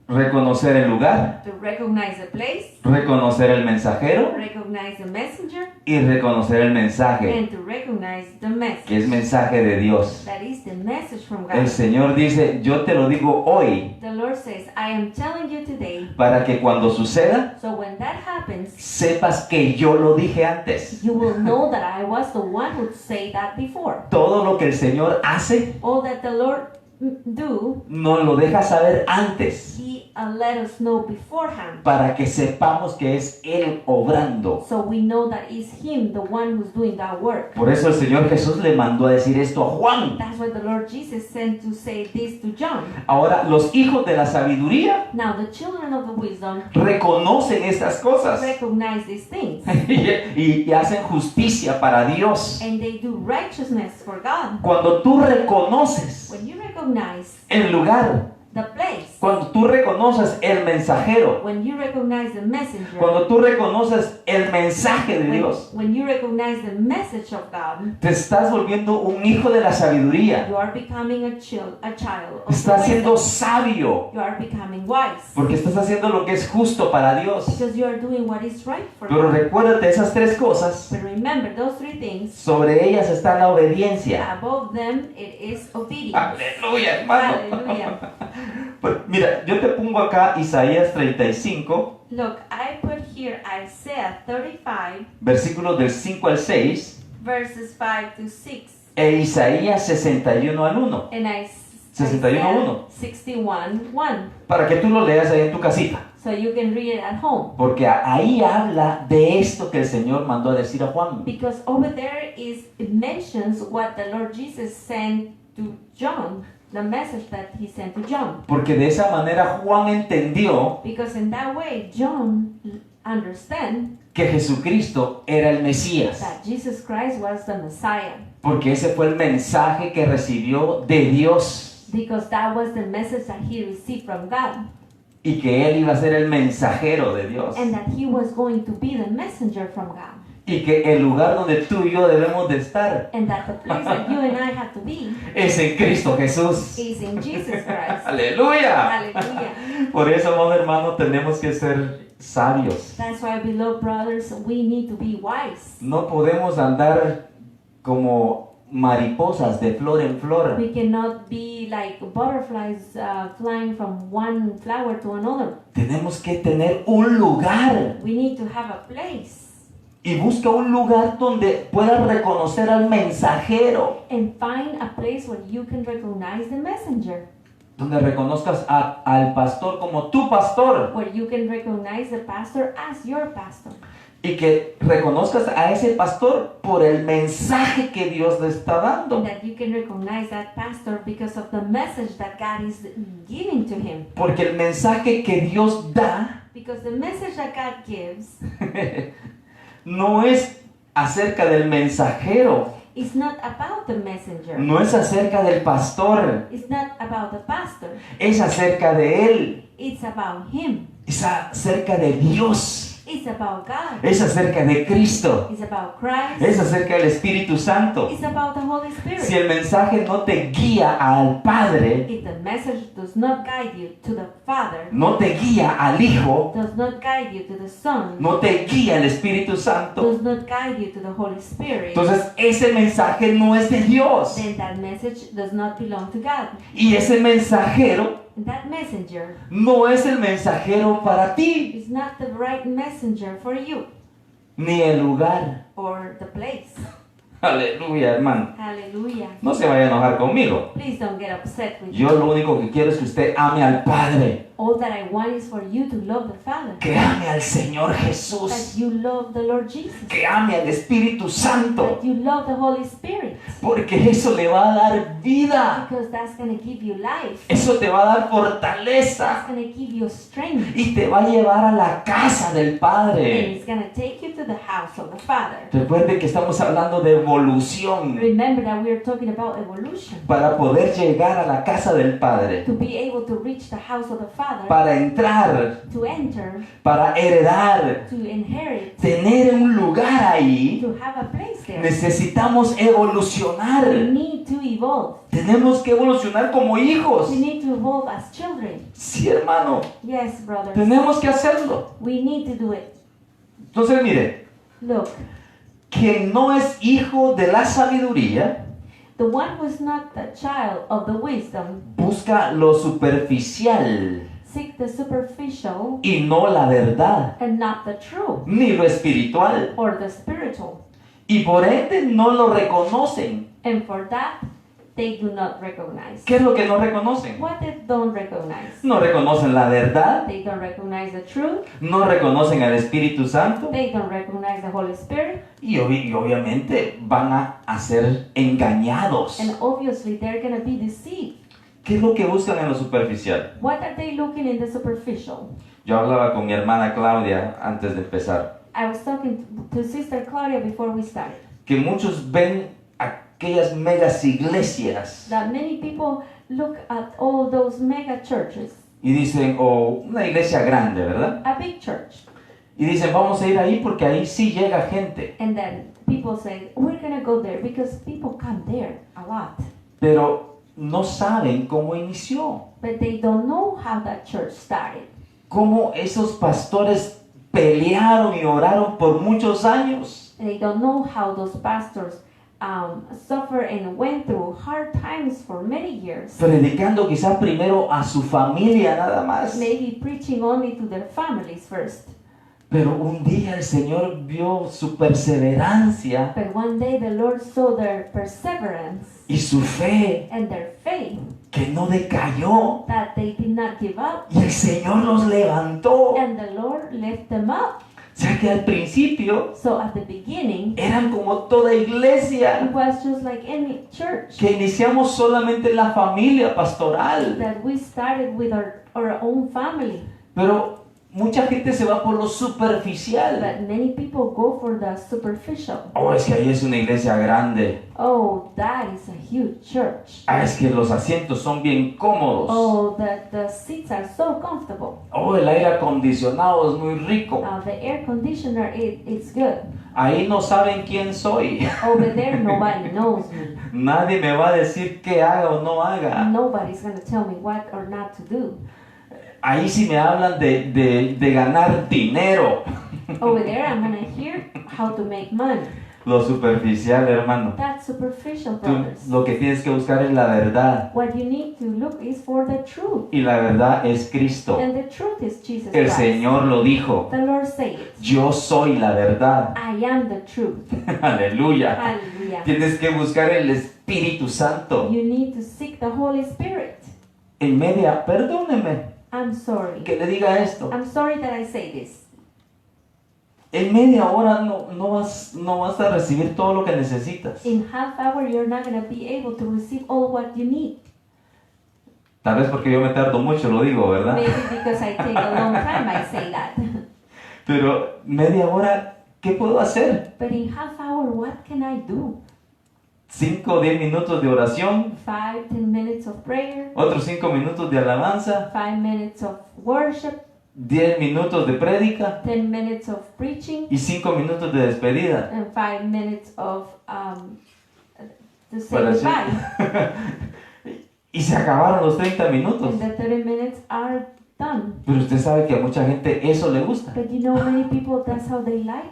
reconocer el lugar, to recognize the place, reconocer el mensajero recognize the messenger, y reconocer el mensaje, and to recognize the message. que es mensaje de Dios. That is the message from El God. Señor dice, yo te lo digo hoy The Lord says, I am telling you today, para que cuando suceda, so when that happens, sepas que yo lo dije antes. you will know that I was the one who said that before. Todo lo que el Señor hace, All that the Lord do, nos lo deja saber antes, He let us know beforehand, para que sepamos que es Él obrando. so we know that it's Him, the one who's doing that work. Por eso el Señor Jesús le mandó a decir esto a Juan. That's why the Lord Jesus sent to say this to John. Ahora, los hijos de la sabiduría Now the children of the wisdom reconocen estas cosas recognize these things, y hacen justicia para Dios. and they do righteousness for God. Cuando tú reconoces When you recognize el lugar, the place, cuando tú reconoces el mensajero, when you recognize the messenger, cuando tú reconoces el mensaje de Dios, when you recognize the message of God, te estás volviendo un hijo de la sabiduría. you are becoming a child of the Estás siendo wisdom. sabio You are becoming wise porque estás haciendo lo que es justo para Dios. because you are doing what is right for Pero God. recuérdate esas tres cosas. But remember those three things. Sobre ellas está la obediencia. Above them, it is obedience. Aleluya, hermano. Hallelujah. Pues mira, yo te pongo acá Isaías 35, Look, I put here Isaiah 35, versículos del 5 al 6, verses 5 to 6, e Isaías 61 al 1, and 61:1. 61:1, para que tú lo leas ahí en tu casita. so you can read it at home. Porque ahí habla de esto que el Señor mandó a decir a Juan. Because over there it mentions what the Lord Jesus sent to John, the message that he sent to John. Porque de esa manera Juan entendió Because in that way, John understand que Jesucristo era el Mesías. that Jesus Christ was the Messiah. Porque ese fue el mensaje que recibió de Dios. Because that was the message that he received from God. Y que él iba a ser el mensajero de Dios. And that he was going to be the messenger from God. Y que el lugar donde tú y yo debemos de estar And that the place that you and I have to be es en Cristo Jesús. is in Jesus Christ. Aleluya. Hallelujah. Por eso, amado hermano, tenemos que ser sabios. That's why, beloved brothers, we need to be wise. No podemos andar como mariposas de flor en flor. We cannot be like butterflies flying from one flower to another. Tenemos que tener un lugar. We need to have a place. Y busca un lugar donde puedas reconocer al mensajero. And find a place where you can recognize the messenger. Donde reconozcas al pastor como tu pastor. Where you can recognize the pastor as your pastor. Y que reconozcas a ese pastor por el mensaje que Dios le está dando. And that you can recognize that pastor because of the message that God is giving to him. Porque el mensaje que Dios da Because the message that God gives no es acerca del mensajero, is not about the messenger. no es acerca del pastor, It's not about the pastor. es acerca de él, It's about him. es acerca de Dios, It's about God. es acerca de Cristo, It's about Christ. es acerca del Espíritu Santo. It's about the Holy Spirit. Si el mensaje no te guía al Padre, If the message does not guide you to the Father, no te guía al Hijo, does not guide you to the Son, no te guía al Espíritu Santo, does not guide you to the Holy Spirit, entonces ese mensaje no es de Dios. then that message does not belong to God. Y ese mensajero And that messenger no es el mensajero para ti, is not the right messenger for you ni el lugar. or the place. Aleluya, hermano. Hallelujah. No se vaya a enojar conmigo. Please don't get upset with Yo me. lo único que quiero es que usted ame al Padre, All that I want is for you to love the Father, que ame al Señor that Jesús, you love the Lord Jesus, que ame al Espíritu Santo, that you love the Holy Spirit, porque eso le va a dar vida, because that's going to give you life. eso te va a dar That's fortaleza going to give you strength. y te va a llevar a la casa del And Padre. it's going to take you to the house of the Father. Recuerde que estamos hablando de evolución Remember that we are talking about evolution. para poder llegar a la casa del Padre. To be able to reach the house of the Father, Father para entrar, to enter, para heredar, to inherit, tener un lugar ahí, to have a place there. necesitamos We evolucionar. need to evolve. Tenemos que evolucionar como hijos. We need to evolve as children. Sí, hermano, Yes, brothers. tenemos que hacerlo. We need to do it. Entonces, mire, Look, quien no es hijo de la sabiduría, the one who is not the child of the wisdom busca lo superficial seek the superficial y no la verdad, and not the true ni lo espiritual. or the spiritual. Y por ende no lo reconocen. And for that, they do not recognize. ¿Qué es lo que no reconocen? What they don't recognize? No reconocen la verdad, They don't recognize the truth. no reconocen al Espíritu Santo They don't recognize the Holy Spirit. y obviamente van a ser engañados. And obviously, they're going to be deceived. ¿Qué es lo que buscan en lo superficial? What are they looking in the superficial? Yo hablaba con mi hermana Claudia antes de empezar, I was talking to Sister Claudia before we started. que muchos ven aquellas megas iglesias That many people look at all those mega churches, y dicen, o una iglesia grande, ¿verdad? a big church, Y dicen, vamos a ir ahí porque ahí sí llega gente. and then people say, we're going to go there because people come there a lot. Pero no saben cómo inició, But they don't know how that church started. cómo esos pastores pelearon y oraron por muchos años. They don't know how those pastors suffered and went through hard times for many years. Predicando quizás primero a su familia nada más. Maybe preaching only to their families first. Pero un día el Señor vio su perseverancia But one day the Lord saw their perseverance y su fe and their faith, que no decayó. that they did not give up, Y el Señor los levantó. and the Lord lifted them up. O sea que al principio So at the beginning, eran como toda it iglesia, was just like any church, que iniciamos solamente la familia pastoral. that we started with our own family. Pero mucha gente se va por lo superficial. But many people go for the superficial. Oh, es que ahí es una iglesia grande. Oh, that is a huge church. Ah, es que los asientos son bien cómodos. Oh, the seats are so comfortable. Oh, el aire acondicionado es muy rico. The air conditioner, it's good. Ahí no saben quién soy. Over there, nobody knows me. Nadie me va a decir qué haga o no haga. Nobody's going to tell me what or not to do. Ahí sí me hablan de ganar dinero. Over there, I'm going to hear how to make money. Lo superficial, hermano. That's superficial, Tú brothers. lo que tienes que buscar es la verdad. What you need to look is for the truth. Y la verdad es Cristo. And the truth is Jesus El Christ. Señor lo dijo. The Lord said it. Yo soy la verdad. I am the truth. Aleluya. Hallelujah. Tienes que buscar el Espíritu Santo. You need to seek the Holy Spirit. En media, perdóneme I'm sorry. que le diga esto. I'm sorry that I say this. En media hora no vas a recibir todo lo que necesitas. In half hour, you're not going to be able to receive all what you need. Tal vez porque yo me tardo mucho, lo digo, ¿verdad? Maybe because I take a long time, I say that. Pero media hora, ¿qué puedo hacer? But in half hour, what can I do? 5 o 10 minutos de oración, 5, 10 minutes of prayer, otros 5 minutos de alabanza, 5 minutes of worship, 10 minutos de prédica 10 minutes of preaching, y 5 minutos de despedida. and 5 minutes of to say Para decir- goodbye. Y se acabaron los 30 minutos. And the 30 minutes are done. Pero usted sabe que a mucha gente eso le gusta. But you know, many people, that's how they like.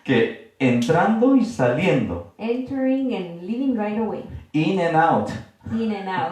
Que entrando y saliendo, Entering and leaving right away. in and out, In and out.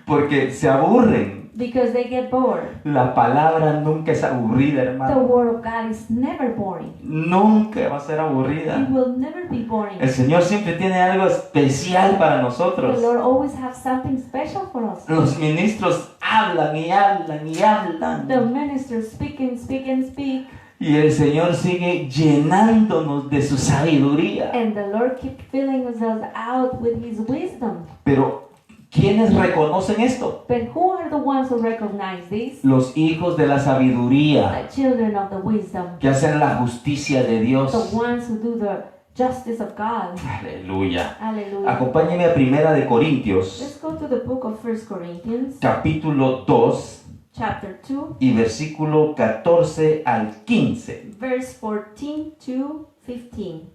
porque se aburren. Because they get bored. La palabra nunca es aburrida, The hermano. Word of God is never boring. Nunca va a ser It aburrida. will never be boring. El Señor siempre tiene algo especial para The nosotros. Lord always has something special for us. Los ministros hablan y hablan y hablan. The ministers speak and speak and speak. Y el Señor sigue llenándonos de su sabiduría. And the Lord keeps filling us out with His wisdom. Pero, ¿quiénes reconocen esto? But who are the ones who recognize this? Los hijos de la sabiduría, The children of the wisdom. que hacen la justicia de The Dios. ones who do justice of God. Aleluya. Hallelujah. Acompáñeme a Primera de Corintios, Let's go to the book of 1 Corinthians, capítulo 2 chapter 2, y versículo 14 al 15. verse 14 to 15.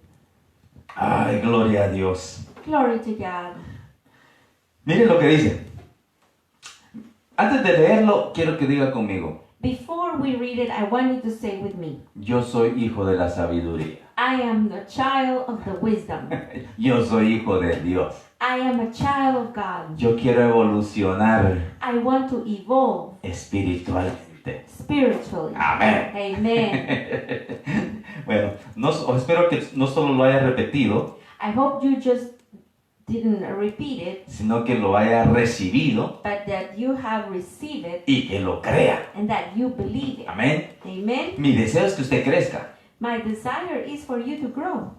Ay, gloria a Dios. Glory to God. Miren lo que dice. Antes de leerlo, quiero que diga conmigo. Before we read it, I want you to say with me, Yo soy hijo de la sabiduría. I am the child of the wisdom. Yo soy hijo de Dios. I am a child of God. Yo quiero evolucionar I want to evolve espiritualmente. spiritually. Amén. Amen. Bueno, espero que no solo lo haya repetido, I hope you just didn't repeat it, sino que lo haya recibido but that you have received it y que lo crea. and that you believe it. Amén. Amen. Mi deseo es que usted crezca. My desire is for you to grow.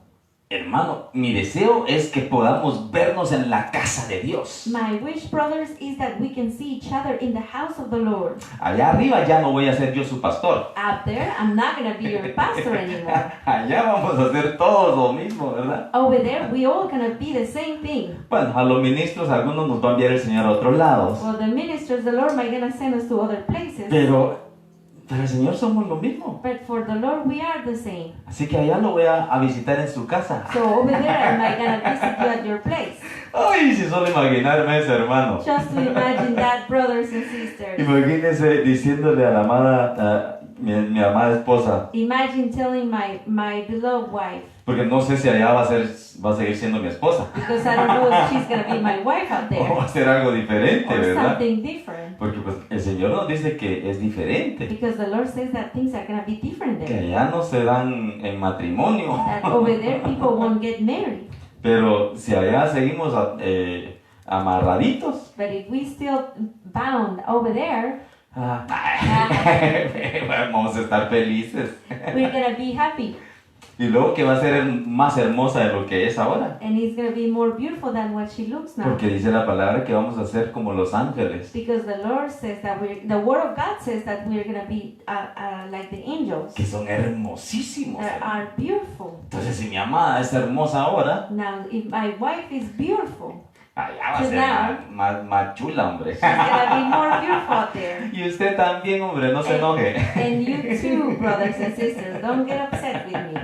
Hermano, mi deseo es que podamos vernos en la casa de Dios. My wish, brothers, is that we can see each other in the house of the Lord. Allá arriba ya no voy a ser yo su pastor. Up there, I'm not going to be your pastor anymore. Allá vamos a hacer todos lo mismo, ¿verdad? Over there, we all going to be the same thing. Bueno, a los ministros algunos nos va a enviar el Señor a otros lados. Well, the ministers, the Lord might going to send us to other places. Pero el Señor somos lo mismo. But for the Lord, we are the same. Así que allá lo voy a visitar en su casa. So over there, I might going to visit you at your place. Ay, si solo imaginarme eso, hermano. Just to imagine that, brothers and sisters. Imagínese diciéndole a la amada, mi amada esposa, Imagine telling my beloved wife, porque no sé si allá va a seguir siendo mi esposa. because I don't know if she's going to be my wife out O there, va a ser algo diferente, or ¿verdad? something different. Porque pues el Señor nos dice que es diferente. Because the Lord says that things are going to be different Que there. allá no se dan en matrimonio. That over there, people won't get married. Pero si allá seguimos amarraditos, But if we still bound over there, vamos a estar felices. we're going to be happy. Y luego que va a ser más hermosa de lo que es ahora. And it's going to be more beautiful than what she looks now. Porque dice la palabra que vamos a ser como los ángeles. Because the Lord says that the Word of God says that we're going to be like the angels Que son hermosísimos. that are beautiful. Entonces si mi amada es hermosa ahora, Now, if my wife is beautiful, allá va a ser más chula, hombre. she's going to be more beautiful out there. Y usted también, hombre, no se enoje. And you too, brothers and sisters, don't get upset with me.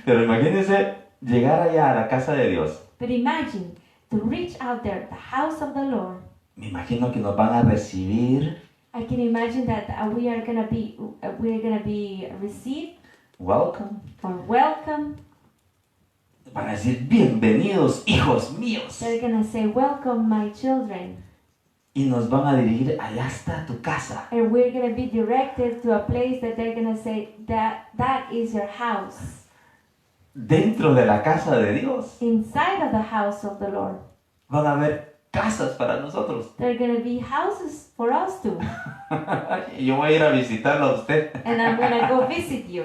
Pero imagínense llegar allá a la casa de Dios. But imagine to reach out there, the house of the Lord. Me imagino que nos van a recibir. I can imagine that we're gonna be received Welcome. or welcome. Van a decir, bienvenidos, hijos míos. They're gonna say, "Welcome, my children," Y nos van a dirigir, allá está tu casa. and we're gonna be directed to a place that they're gonna say that is your house, Dentro de la casa de Dios inside of the house of the Lord. van a haber casas para nosotros. There are gonna be houses for us too, Y yo voy a ir a visitarlo a usted. and I'm gonna go visit you.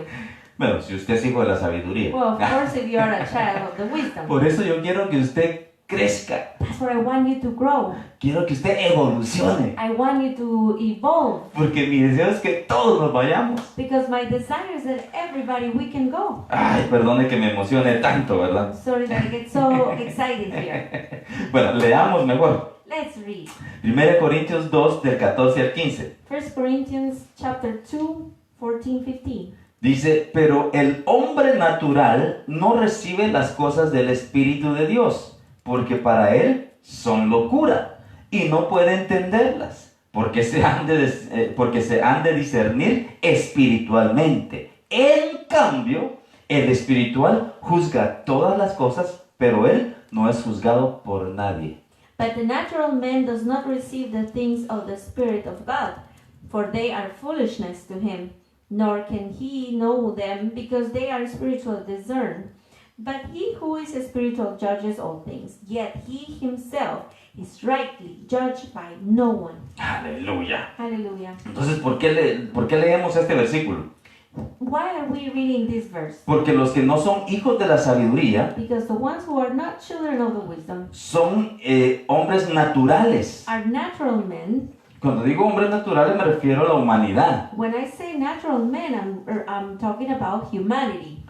Bueno, si usted es hijo de la sabiduría. Well, of course, if you are a child of the wisdom, Por eso yo quiero que usted crezca. that's where I want you to grow. Quiero que usted evolucione. I want you to evolve. Porque mi deseo es que todos nos vayamos. Because my desire is that everybody, we can go. Ay, perdone que me emocione tanto, ¿verdad? Sorry that I get so excited here. Bueno, leamos mejor. Let's read. 1 Corintios 2, del 14 al 15. 1 Corinthians chapter 2, 14, 15. Dice, pero el hombre natural no recibe las cosas del Espíritu de Dios, porque para él son locura, y no puede entenderlas, porque se han de discernir espiritualmente. En cambio, el espiritual juzga todas las cosas, pero él no es juzgado por nadie. But the natural man does not receive the things of the Spirit of God, for they are foolishness to him, nor can he know them, because they are spiritual discerned. But he who is spiritual judges all things, yet he himself is rightly judged by no one. Aleluya. Hallelujah. Entonces, ¿por qué leemos este versículo? Why are we reading this verse? Porque los que no son hijos de la sabiduría Because the ones who are not children of the wisdom son hombres naturales. are natural men. Cuando digo hombres naturales me refiero a la humanidad. When I say natural men, I'm talking about humanity.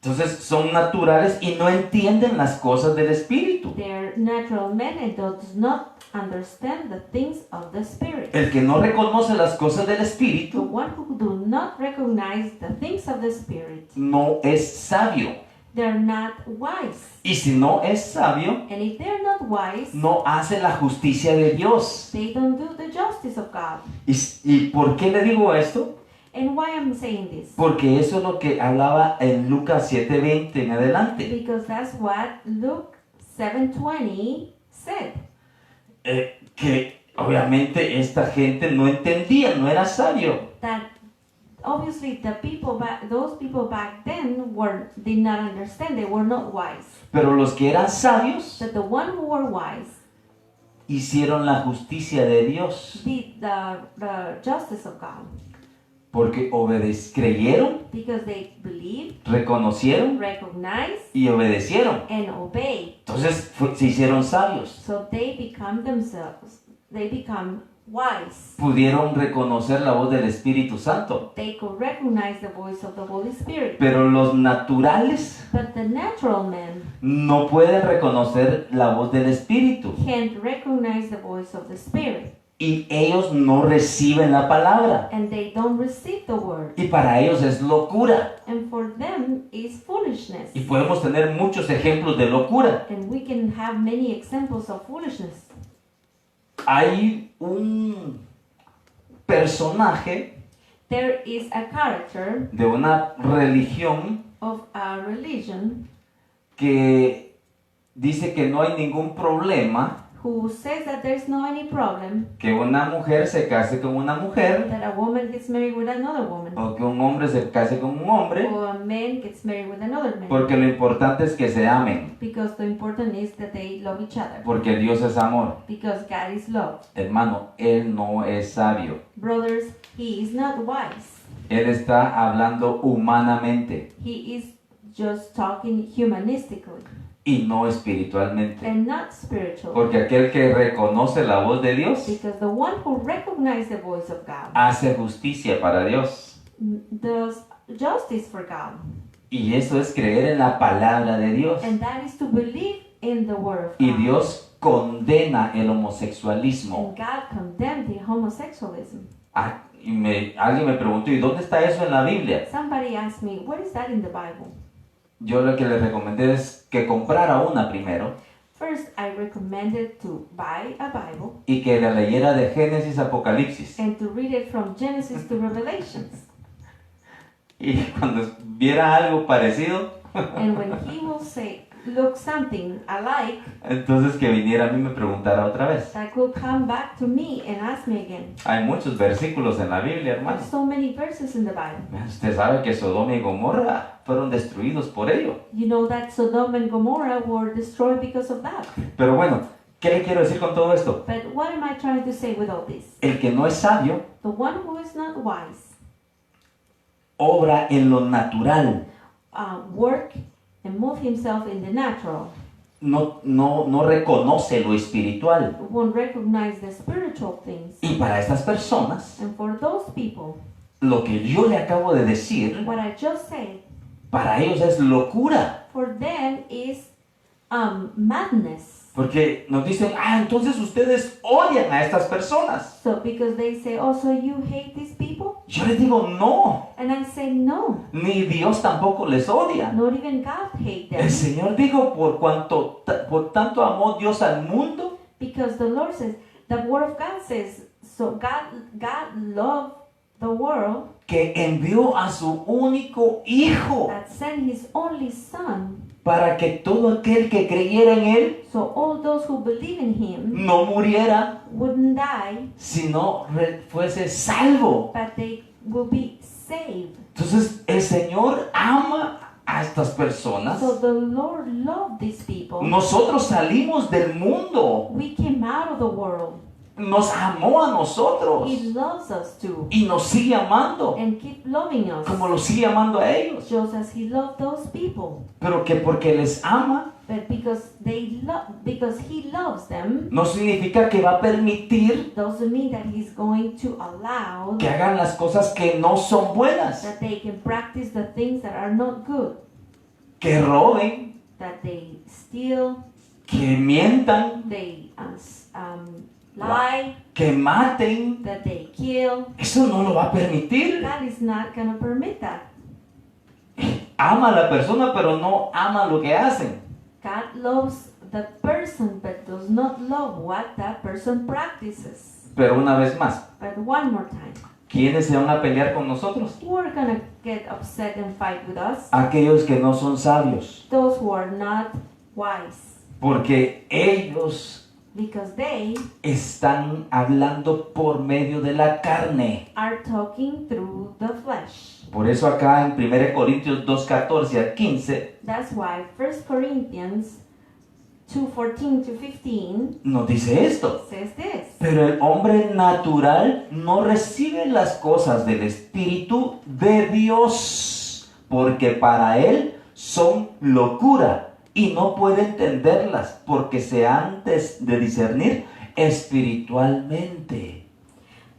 Entonces son naturales y no entienden las cosas del Espíritu. They're natural men and does not understand the things of the Spirit. El que no reconoce las cosas del The Espíritu one who do not recognize the things of the Spirit, no es sabio. they're not wise. Y si no es sabio, And if they're not wise, no hace la justicia de Dios. they don't do the justice of God. ¿Y por qué le digo esto? And why I'm saying this? Porque eso es lo que hablaba en Lucas 7:20 en adelante. Because that's what Luke 7:20 said. Que obviamente esta gente no entendía, no era sabio. That obviously those people back then did not understand. They were not wise. Pero los que eran sabios But the one who were wise hicieron la justicia de Dios. did the justice of God. Porque creyeron, Because they believed, reconocieron recognized, y obedecieron. and obeyed. Entonces se hicieron sabios. So they become wise. Pudieron reconocer la voz del Espíritu Santo. They could recognize the voice of the Holy Spirit. Pero los naturales But the natural man no pueden reconocer la voz del Espíritu. can't recognize the voice of the Spirit. Y ellos no reciben la palabra. And they don't receive the word. Y para ellos es locura. And for them is foolishness. Y podemos tener muchos ejemplos de locura. And we can have many examples of foolishness. Hay un personaje There is a character de una religión of a religion que dice que no hay ningún problema who says that there's no any problem que una mujer se case con una mujer that a woman gets married with another woman o que un hombre se case con un hombre, or a man gets married with another man. porque lo importante es que se amen, Because the important is that they love each other. porque Dios es amor. Because God is love. Hermano, Él no es sabio. Brothers, he is not wise. Él está hablando humanamente He is just talking humanistically y no espiritualmente. and not spiritual. Porque aquel que reconoce la voz de Dios Because the one who recognizes the voice of God hace justicia para Dios. does justice for God. Y eso es creer en la palabra de Dios. And that is to believe in the word of Y God. Dios condena el homosexualismo. And God condemned the homosexualism. Alguien me preguntó, ¿y dónde está eso en la Biblia? Somebody asked me, what is that in the Bible? Yo lo que le recomendé es que comprara una primero First, I recommended to buy a Bible y que la leyera de Génesis a Apocalipsis. and to read it from Genesis to Revelations. Y cuando viera algo parecido, And when he will say, look something alike, entonces que viniera a mí y me preguntara otra vez. that could come back to me and ask me again. Hay muchos versículos en la Biblia, hermano. There's so many verses in the Bible. Usted sabe que Sodoma y Gomorra fueron destruidos por ello. You know that Sodom and Gomorrah were destroyed because of that. Pero bueno, ¿qué le quiero decir con todo esto? But what am I trying to say with all this? El que no es sabio The one who is not wise obra en lo natural. work and move himself in the natural, No reconoce lo espiritual. won't recognize the spiritual things. Y para estas personas, And for those people, lo que yo le acabo de decir, what I just said, para ellos es locura. for them is madness. Porque nos dicen, entonces ustedes odian a estas personas. So because they say, oh, so you hate these people? Yo les digo, no, And I say, no, ni Dios tampoco les odia. not even God hate them. El Señor dijo, por tanto amó Dios al mundo, Because the Lord says, the word of God says, so God loved the world que envió a su único Hijo, that sent his only son, para que todo aquel que creyera en Él so all those who believe in him no muriera, wouldn't die, sino fuese salvo. but they will be saved. Entonces el Señor ama a estas personas. So the Lord loved these people. Nosotros salimos del mundo, We came out of the world. nos amó a nosotros He loves us too, y nos sigue amando and keep loving us, como lo sigue amando a ellos. just as he loved those people. Pero que porque les ama But because he loves them, no significa que va a permitir doesn't mean that he's going to allow que hagan las cosas que no son buenas. that they can practice the things that are not good. que roben, that they steal, que mientan, they lie, que maten. that they kill. Eso no lo va a permitir. God is not going to permit that. Ama a la persona, pero no ama lo que hacen. God loves the person but does not love what that person practices. Pero una vez más, But one more time, ¿quiénes se van a pelear con nosotros? who are going to get upset and fight with us? Aquellos que no son sabios, Those who are not wise, porque ellos because they están hablando por medio de la carne. are talking through the flesh. Por eso acá en 1 Corintios 2:14 al 15 That's why 1 Corinthians 2:14 to 15 nos dice esto. says this. Pero el hombre natural no recibe las cosas del Espíritu de Dios, porque para él son locura y no puede entenderlas, porque se han de discernir espiritualmente.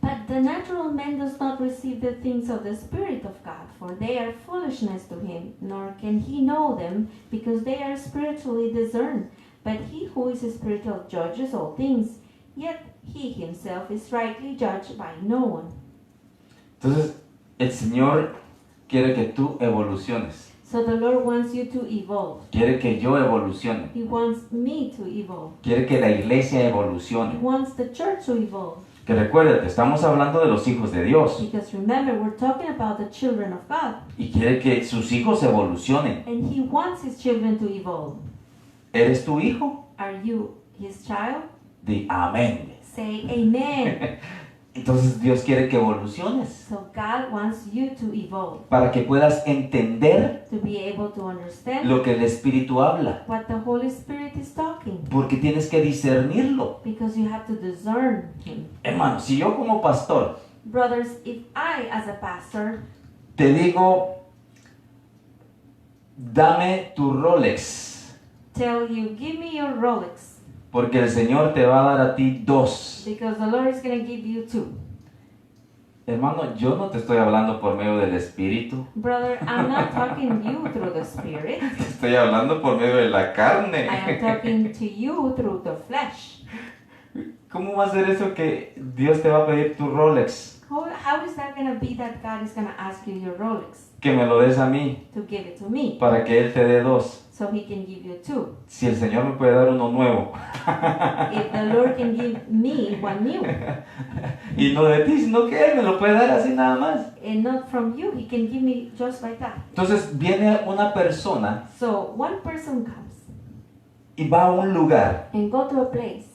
But the natural man does not receive the things of the Spirit of God, for they are foolishness to him, nor can he know them, because they are spiritually discerned. But he who is spiritual judges all things, yet he himself is rightly judged by no one. Entonces, el Señor quiere que tú evoluciones. So the Lord wants you to evolve. Quiere que yo evolucione. He wants me to evolve. Quiere que la iglesia He evolucione. wants the church to evolve. Que recuerde, estamos hablando de los hijos de Dios. Because remember, we're talking about the children of God. Y quiere que sus hijos evolucionen. And he wants his children to evolve. ¿Eres tu hijo? Are you his child? Di amén. Say amen. Entonces Dios quiere que evoluciones So God wants you to evolve, para que puedas entender to be able to understand lo que el Espíritu habla. what the Holy Spirit is talking. Porque tienes que discernirlo. Because you have to discern him. Hermano, si yo como pastor Brothers, if I as a pastor te digo, dame tu Rolex, tell you, give me your Rolex, porque el Señor te va a dar a ti 2. because the Lord is going to give you 2. Hermano, yo no te estoy hablando por medio del Espíritu. Brother, I'm not talking you through the Spirit. Te estoy hablando por medio de la carne. I am talking to you through the flesh. ¿Cómo va a ser eso que Dios te va a pedir tu Rolex? How is that going to be that God is going to ask you your Rolex Que me lo des a mí, to give it to me para que Él te dé 2. so he can give you 2? Si el Señor me puede dar uno nuevo. If the Lord can give me one new Y no de ti, sino que Él me lo puede dar así nada más. and not from you, he can give me just like that. Entonces viene una persona So one person comes y va a un lugar, and go to a place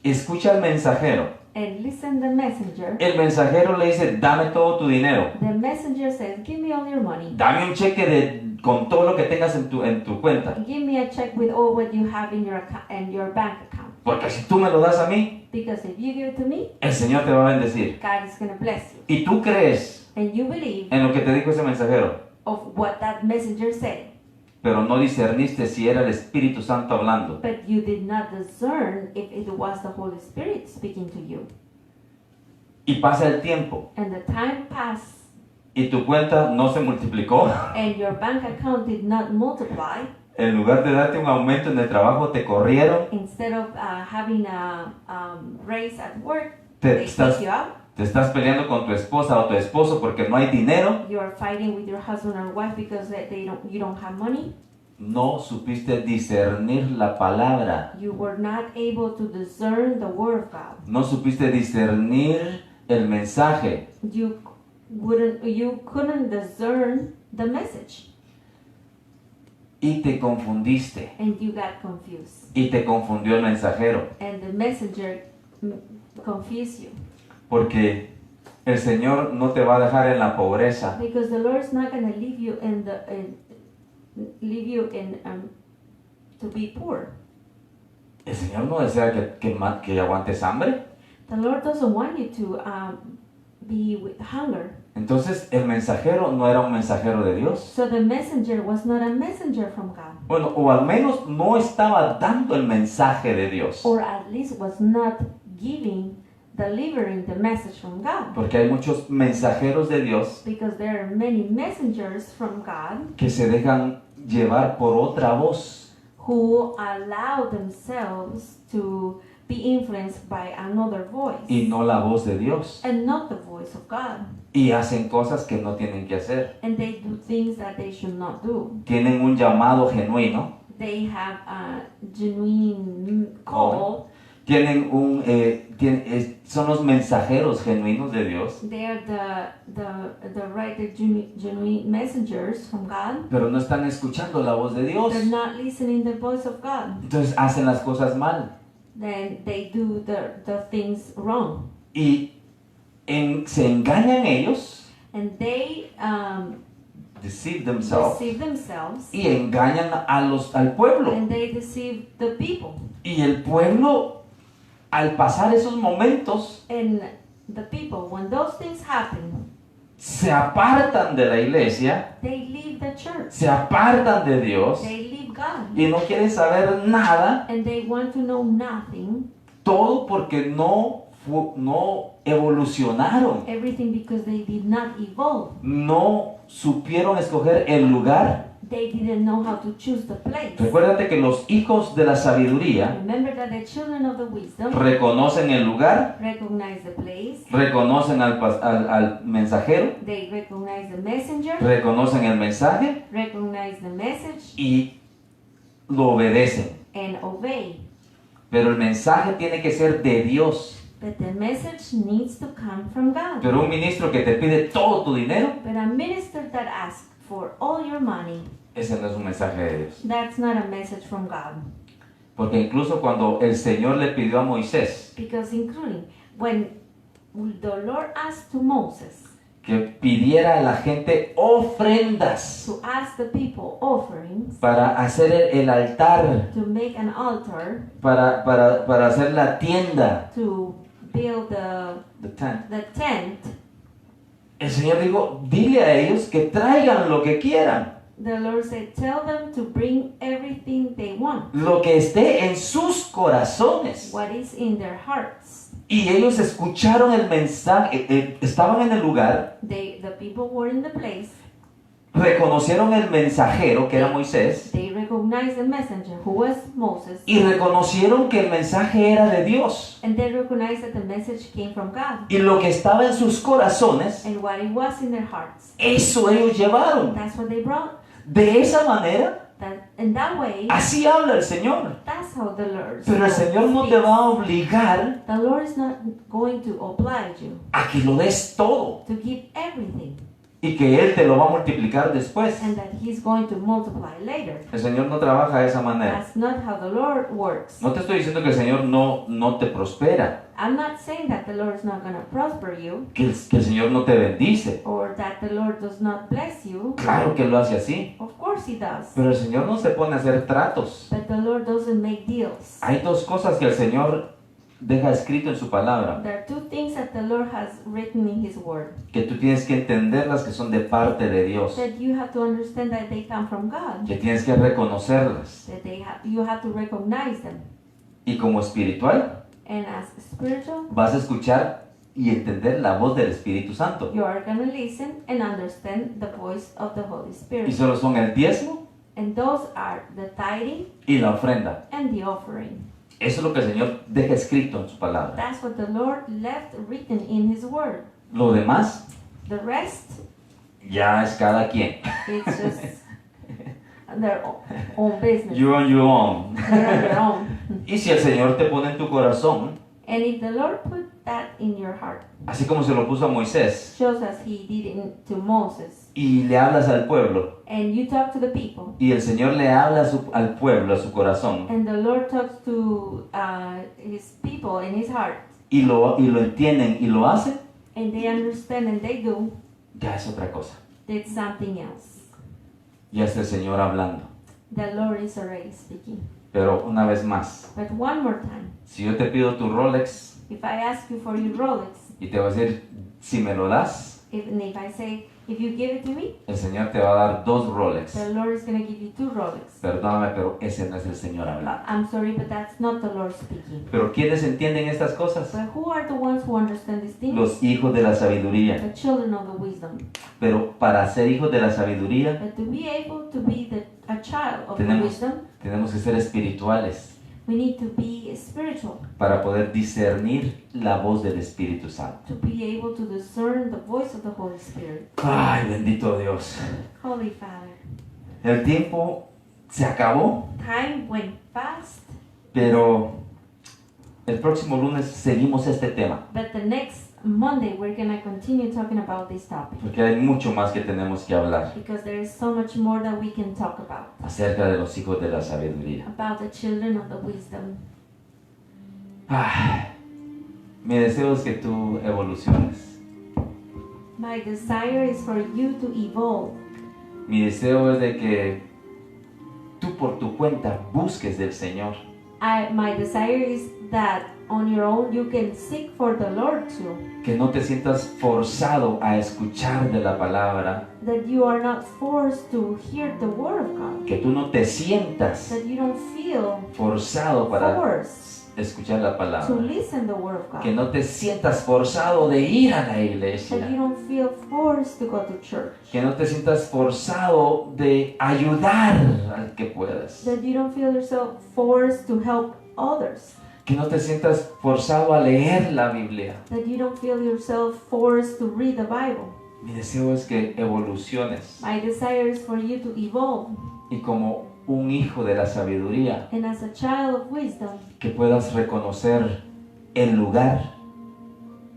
escucha al mensajero. and listen the messenger. El mensajero le dice, dame todo tu dinero. The messenger says, give me all your money. Dame un cheque con todo lo que tengas en tu cuenta. Give me a check with all what you have in your account and your bank account. Porque si tú me lo das a mí, Because if you give it to me, el Señor te va a bendecir. God is going to bless you. Y tú crees And you believe en lo que te dijo ese mensajero, of what that messenger said. pero no discerniste si era el Espíritu Santo hablando. But you did not discern if it was the Holy Spirit speaking to you. Y pasa el tiempo And the time passed y tu cuenta no se multiplicó. and your bank account did not multiply. En lugar de darte un aumento en el trabajo, te corrieron. Instead of having a raise at work, Te they estás, kick you out. te estás peleando con tu esposa o tu esposo porque no hay dinero. You are fighting with your husband or wife because you don't have money. No supiste discernir la palabra. You were not able to discern the word of God. No supiste discernir el mensaje. You couldn't discern the message, Y te confundiste. and you got confused. Y te confundió el mensajero. And the messenger confused you. Porque el Señor no te va a dejar en la pobreza. Because the Lord is not going to leave you to be poor. El Señor no desea que aguantes hambre. The Lord doesn't want you to be with hunger. Entonces el mensajero no era un mensajero de Dios. So the messenger was not a messenger from God, Bueno, o al menos no estaba dando el mensaje de Dios. or at least was not delivering the message from God. Porque hay muchos mensajeros de Dios Because there are many messengers from God que se dejan llevar por otra voz. who allow themselves to be influenced by another voice Y no la voz de Dios. and not the voice of God. Y hacen cosas que no tienen que hacer. And they do things that they should not do. Tienen un llamado genuino. They have a genuine call. Tienen son los mensajeros genuinos de Dios. They are the right, the genuine messengers from God. Pero no están escuchando la voz de Dios. They're not listening the voice of God. Entonces hacen las cosas mal. Then they do the things wrong. Y se engañan ellos, And they deceive themselves, deceive themselves. y engañan al pueblo. And they deceive the people. Y el pueblo, al pasar esos momentos, And the people, when those things happen, se apartan de la iglesia, they leave the church. se apartan de Dios They leave God. y no quieren saber nada, And they want to know nothing. todo porque no evolucionaron, Everything because they did not evolve. no supieron escoger el lugar. They didn't know how to choose the place. Recuérdate que los hijos de la sabiduría Remember that the children of the wisdom reconocen el lugar, recognize the place. reconocen al mensajero, They recognize the messenger. reconocen el mensaje Recognize the message y lo obedecen. and obey. Pero el mensaje tiene que ser de Dios. But the message needs to come from God. Pero un ministro que te pide todo tu dinero, But a minister that asks for all your money, ese no es un mensaje de Dios. that's not a message from God. Porque incluso cuando el Señor le pidió a Moisés Because including when the Lord asked to Moses que pidiera a la gente ofrendas to ask the people offerings, para hacer el altar, to make an altar, para hacer la tienda, to build the tent, the tent, el Señor dijo, dile a ellos que traigan lo que quieran, the Lord said, tell them to bring everything they want, lo que esté en sus corazones. what is in their hearts. Y ellos escucharon el mensaje, estaban en el lugar, The people were in the place, reconocieron el mensajero que era Moisés they recognized the messenger who was Moses, y reconocieron que el mensaje era de Dios. and they recognized that the message came from God, Y lo que estaba en sus corazones, and what it was in their hearts. eso ellos llevaron. That's what they brought. De esa manera, In that way, así habla el Señor. that's how the Lord Pero el Señor no te speaks. va a obligar The Lord is not going to oblige you a que lo des todo to give everything, y que Él te lo va a multiplicar después. and that He's going to multiply later. El Señor no trabaja de esa manera. That's not how the Lord works. No te estoy diciendo que el Señor no te prospera, I'm not saying that the Lord is not going to prosper you, que el Señor no te bendice. or that the Lord does not bless you. Claro que lo hace así. Of course He does. Pero el Señor no se pone a hacer tratos. But the Lord doesn't make deals. Hay dos cosas que el Señor deja escrito en su palabra, There are two things that the Lord has written in His Word que tú tienes que entenderlas, que son de parte de Dios, that you have to understand that they come from God. que tienes que reconocerlas. That you have to recognize them. Y como espiritual, And as spiritual, vas a escuchar y entender la voz del Espíritu Santo. you are going to listen and understand the voice of the Holy Y Spirit. solo son el diezmo And those are the tithing y la ofrenda. and the offering. Eso es lo que el Señor deja escrito en su palabra. That's what the Lord left written in His Word. Lo demás The rest, ya es cada quien. it's just their own business. You on your own. They're on their own. Y si el Señor te pone en tu corazón, And if the Lord put that in your heart, así como se lo puso a Moisés, just as He did to Moses, y le hablas al pueblo, and you talk to the people, y el Señor le habla al pueblo, a su corazón, and the Lord talks to His people in His heart, y lo entienden y lo hacen, and they understand and they do, ya es otra cosa. it's something else. Ya está el Señor hablando. The Lord is already speaking. Pero una vez más, But one more time, si yo te pido tu Rolex if I ask you for your Rolex, y te voy a decir, si me lo das, And if I say, if you give it to me, el Señor te va a dar 2 Rolex. the Lord is going to give you 2 Rolex. Perdóname, pero ese no es el Señor hablando. I'm sorry, but that's not the Lord speaking. Pero ¿quiénes entienden estas cosas? But who are the ones who understand these things? Los hijos de la sabiduría. The children of the wisdom. Pero para ser hijos de la sabiduría But to be able to be a child of the Tenemos- wisdom, tenemos que ser espirituales we need to be spiritual, para poder discernir la voz del Espíritu Santo. to be able to discern the voice of the Holy Spirit. Ay, bendito Dios. Holy Father, El tiempo se acabó, time went fast, pero el próximo lunes seguimos este tema, but the next Monday we're going to continue talking about this topic porque hay mucho más que tenemos que hablar because there is so much more that we can talk about acerca de los hijos de la sabiduría. the children of the wisdom. Ay, mi deseo es que tú evoluciones. My desire is for you to evolve. Mi deseo es de que tú por tu cuenta busques del Señor. My desire is that on your own you can seek for the Lord too. Que no te sientas forzado a escuchar de la palabra. That you are not forced to hear the word of God. Que tú no te sientas That you don't feel forzado para forced escuchar la to palabra. listen the word of God. Que no te sientas forzado de ir a la That you iglesia. don't feel forced to go to church. Que no te sientas forzado de ayudar al que puedas. That you don't feel yourself forced to help others. Que no te sientas forzado a leer la Biblia. That you don't feel yourself forced to read the Bible. Mi deseo es que evoluciones. My desire is for you to evolve. Y como un hijo de la sabiduría, And as a child of wisdom, que puedas reconocer el lugar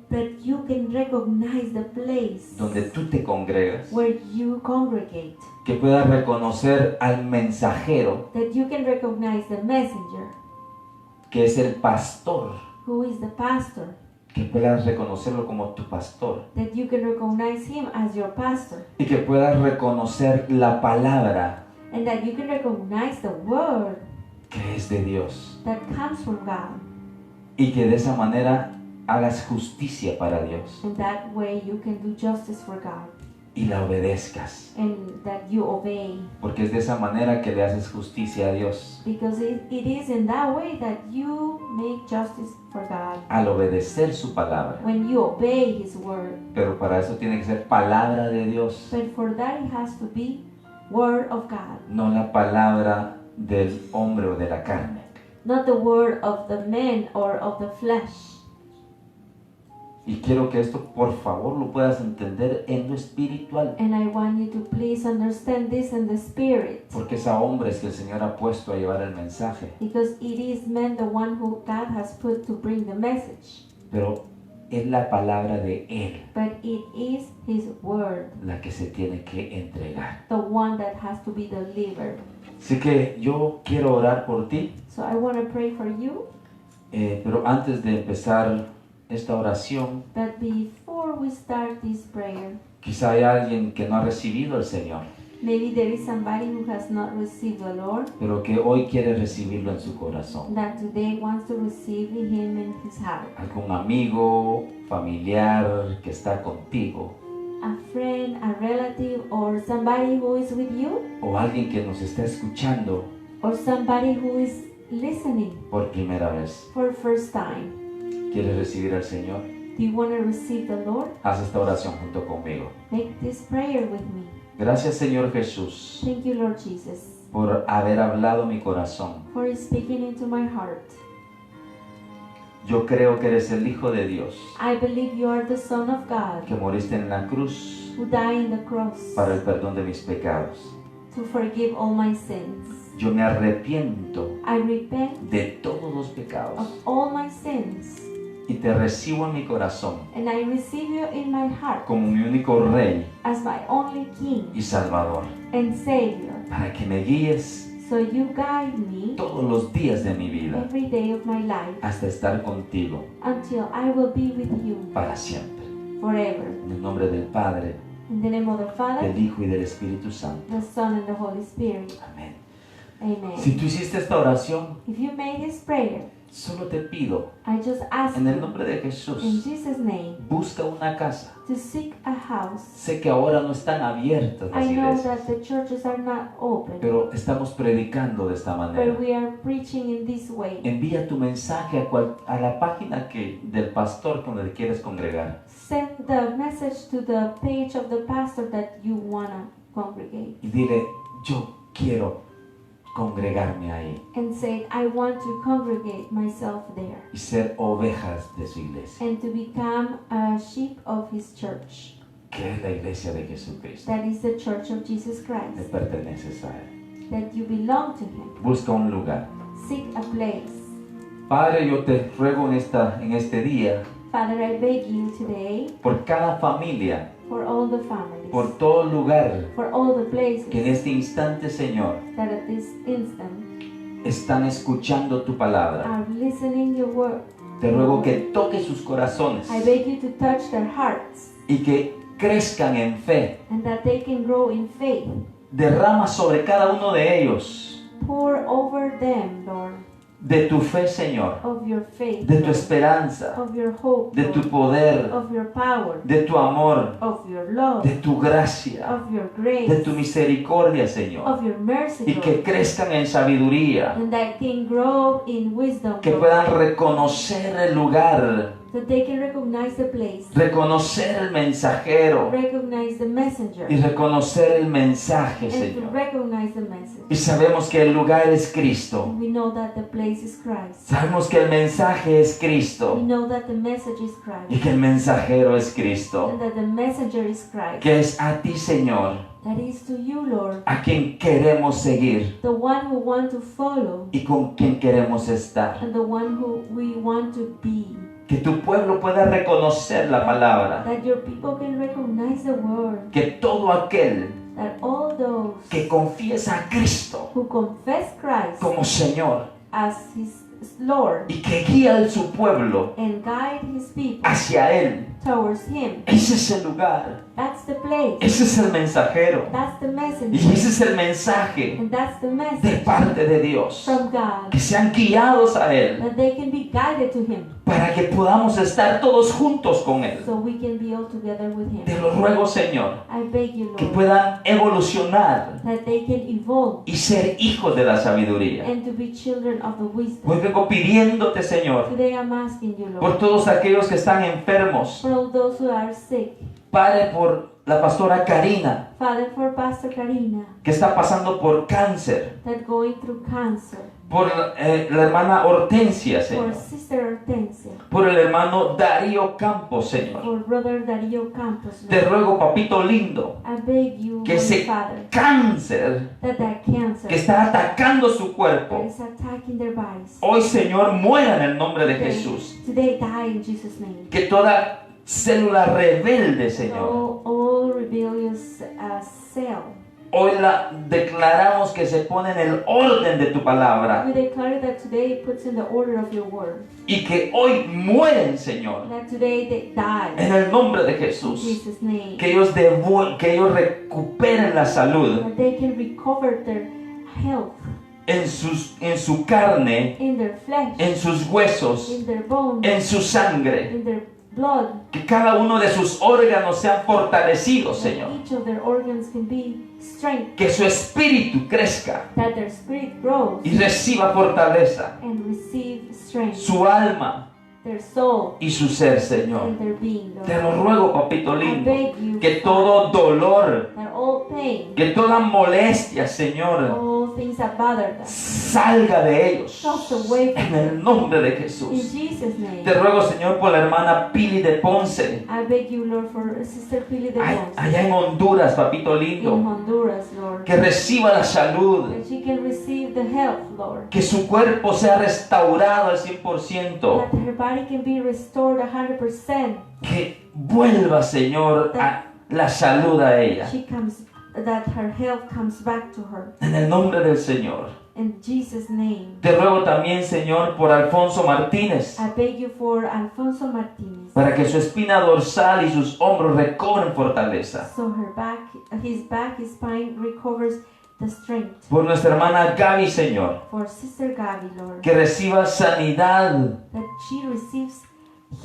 that you can recognize the place donde tú te congregas. where you congregate. Que puedas reconocer al mensajero, That you can recognize the messenger, que es el pastor. who is the pastor. Que puedas reconocerlo como tu pastor. That you can recognize him as your pastor. Y que puedas reconocer la palabra And that you can recognize the word que es de Dios. that comes from God. Y que de esa manera hagas justicia para Dios. And that way you can do justice for God. Y la obedezcas. And that you obey. Porque es de esa manera que le haces justicia a Dios. Because it is in that way that you make justice for God. Al obedecer su palabra. When you obey his word. Pero para eso tiene que ser palabra de Dios. But for that it has to be word of God. No la palabra del hombre o de la carne. Not the word of the man or of the flesh. Y quiero que esto por favor lo puedas entender en lo espiritual. And I want you to please understand this in the spirit. Porque es a hombres que el Señor ha puesto a llevar el mensaje. Because it is men, the one who God has put to bring the message. Pero es la palabra de Él But it is his word, la que se tiene que entregar. the one that has to be delivered. Así que yo quiero orar por ti. So I want to pray for you. Pero antes de empezar esta oración, But before we start this prayer, quizá hay alguien que no ha recibido al Señor, maybe there is somebody who has not received the Lord, pero que hoy quiere recibirlo en su corazón. that today wants to receive him in his heart. Algún amigo, familiar que está contigo, A friend, a relative, or somebody who is with you, o alguien que nos está escuchando or somebody who is listening por primera vez. for first time. ¿Quieres recibir al Señor? Do you want to receive the Lord? Haz esta oración junto conmigo. Make this prayer with me. Gracias, Señor Jesús, Thank you, Lord Jesus, por haber hablado mi corazón. for speaking into my heart. Yo creo que eres el Hijo de Dios, I believe you are the Son of God, que moriste en la cruz who died in the cross para el perdón de mis pecados. to forgive all my sins. Yo me arrepiento I repent de todos los pecados of all my sins, y te recibo en mi corazón and I receive you in my heart como mi único Rey as my only King y Salvador, and Savior. para que me guíes So you guide me todos los días de mi vida every day of my life hasta estar contigo until I will be with you para siempre. forever. En el nombre del Padre, In the name of the Father, del Hijo y del Espíritu Santo. the Son, and the Holy Spirit. Amén. Amen. Si tú hiciste esta oración, If you made this prayer, Solo te pido, I just ask en el you, nombre de in Jesús, Jesus' name, busca una casa. to seek a house. Sé que ahora no están abiertas las I know iglesias, that the churches are not open, pero estamos predicando de esta but manera. we are preaching in this way. Envía tu mensaje a la página del pastor con el que quieres congregar. Send the message to the page of the pastor that you want to congregate. Y dile, yo quiero congregarme ahí And say, I want to congregate myself there. y ser ovejas de su iglesia, And to become a sheep of his church. que es la iglesia de Jesucristo. That is the church of Jesus Le Christ. perteneces a Él. That you belong to him. Busca un lugar. Seek a place. Padre, yo te ruego en este día Father, I beg you today por cada familia, for all the families, por todo lugar for all the places que en este instante, Señor, that at this instant están escuchando tu palabra. are listening your word. Te ruego que toques sus corazones I beg you to touch their hearts y que crezcan en fe. and that they can grow in faith. Derrama sobre cada uno de ellos Pour over them, Lord, de tu fe, Señor, of your faith, de tu Lord, esperanza, of your hope, de tu Lord, poder, of your power, de tu amor, of your love, de tu gracia, of your grace, de tu misericordia, Señor, of your mercy, y que Lord, crezcan en sabiduría, and that can grow in wisdom, que Lord, puedan reconocer el lugar, that they can recognize the place, reconocer el mensajero recognize the messenger, y reconocer el mensaje, and to Señor. recognize the message. Y sabemos que el lugar es Cristo. And we know that the place is Christ. Sabemos que el mensaje es We Cristo know that the message is y Christ, que el mensajero es Cristo, and that the messenger is Christ. que es a ti, Señor, That is to you, Lord, a quien queremos seguir the one who want to follow, y con quien queremos estar. and the one who we want to be. Que tu pueblo pueda reconocer la palabra, That your people can recognize the word. que todo aquel That all those que confiesa a Cristo who confess Christ como Señor as his Lord y que guía a su pueblo and guide his people hacia Él, towards him, ese es el lugar, that's the place. ese es el mensajero That's the y messenger. ese es el mensaje And that's the de message parte de Dios, from God. que sean guiados a Él That they can be guided to him. para que podamos estar todos juntos con Él. So we can be all together with him. Te lo ruego, Señor, I beg you, que Lord, puedan evolucionar that they can evolve y ser hijos de la sabiduría. and to be children of the wisdom. Hoy vengo pidiéndote, Señor, Today I'm asking you, por Lord, todos aquellos que están enfermos. for all those who are sick. Padre, por la pastora Karina, Father, for Pastor Karina, que está pasando por cáncer. that going through cancer. Por la hermana Hortensia, For Señor. Sister Hortensia. Por el hermano Darío Campos, Señor. For Brother Darío Campos, Te Lord. ruego, papito lindo, I beg you, que my ese Father, cáncer that cancer que está atacando su that cuerpo, is attacking their bodies, hoy, Señor, muera en el nombre de they- Jesús. today die in Jesus' name. Que toda célula rebelde, Señor, All rebellious cell. hoy la declaramos que se pone en el orden de tu palabra We declare that today it puts in the order of your word. y que hoy mueren, Señor, That today they die en el nombre de in Jesús. Jesus' name. Que ellos recuperen la salud That they can recover their health en su carne, in their flesh, en sus huesos, in their bones, en su sangre. in their blood. Que cada uno de sus órganos sean fortalecidos, That Señor. each of their organs can be strength. Que su espíritu crezca That their spirit grows y reciba fortaleza. and receive strength. Su alma Their soul y su ser, Señor. and their being, Lord. Te lo ruego, papito I lindo, beg you, que todo dolor, that all pain, que toda molestia, Señor, all things that bother them, salga de ellos Toss away from en el nombre de Jesús. in Jesus' name. Te ruego, Señor, por la hermana Pili de Ponce, I beg you, Lord, for Sister Pili de Ponce allá en Honduras, papito in lindo, Honduras, Lord. que reciba la salud, That she can receive the health, Lord. que su cuerpo sea restaurado al 100%, That her body can be restored 100%. que vuelva, Señor, a la salud a ella, That her health comes back to her. en el nombre del Señor. In Jesus' name. Te ruego también, Señor, por Alfonso Martínez, I beg you for Alfonso Martinez. para que su espina dorsal y sus hombros recobren fortaleza. So his back, his spine recovers the strength. Por nuestra hermana Gaby, Señor, For Sister Gaby, Lord, que reciba sanidad that she receives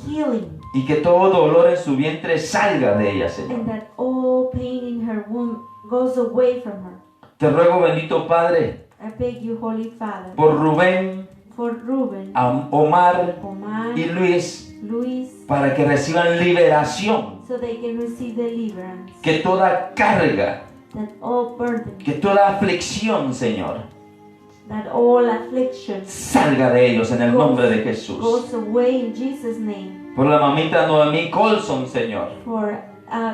healing y que todo dolor en su vientre salga de ella, Señor. and that all pain in her womb goes away from her. Te ruego, bendito Padre, I beg you, Holy Father, por Rubén, for Ruben, Omar Omar, y Luis, Luis, para que reciban liberación, so they can receive deliverance, que toda carga, that all burden, que toda aflicción, Señor, that all affliction salga de ellos en el nombre de Jesús. goes away in Jesus' name. Por la mamita Noemí Colson, Señor, For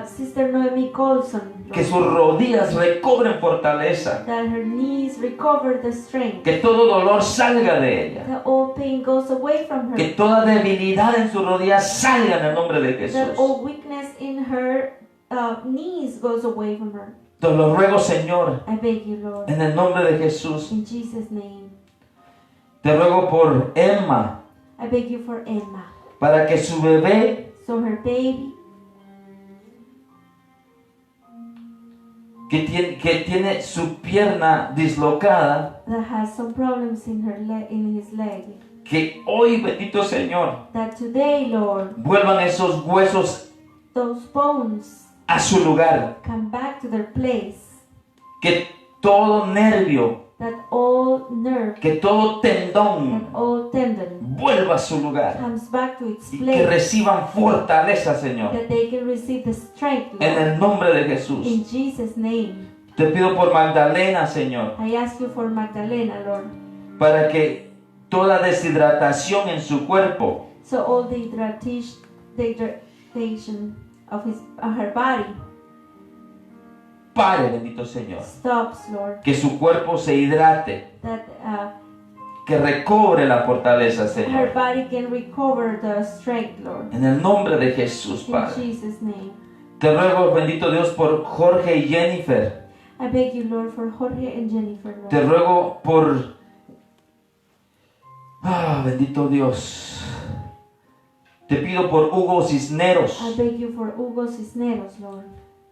Sister Noemi Colson, Lord, que sus rodillas recobren fortaleza, that her knees recover the strength, que todo dolor salga de ella, that all pain goes away from que her, toda debilidad en sus rodillas salga en el nombre de that Jesús. all weakness in her knees goes away from her. Te lo ruego, Señor, I beg you, Lord, en el nombre de Jesús. in Jesus' name. Te ruego por Emma, I beg you for Emma, para que su bebé, so her baby que tiene su pierna dislocada, that has some problems in in his leg, que hoy, bendito Señor, that today, Lord, vuelvan esos huesos those bones a su lugar, come back to their place, que todo nervio, that all nerve, que todo that tendón all tendon vuelva a su lugar comes back to its y que place, reciban fortaleza, Señor, that they can receive the strength, en Lord, el nombre de Jesús. in Jesus' name. Te pido por Magdalena, Señor, I ask you for Magdalena, Lord, para que toda deshidratación en su cuerpo so all the hydration of her body pare, bendito Señor, stops, Lord, que su cuerpo se hidrate, that que recobre la fortaleza, her Señor, body can recover the strength, Lord, en el nombre de Jesús, in Padre. Jesus' name. Te ruego, bendito Dios, por Jorge y Jennifer. I beg you, Lord, for Jorge and Jennifer, Lord. Te ruego por... bendito Dios. Te pido por Hugo Cisneros, I beg you for Hugo Cisneros, Lord,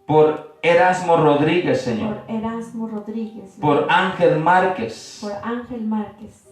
por Erasmo Rodríguez, Señor, for Erasmo Rodríguez, por Lord, Ángel Márquez. for Ángel Márquez.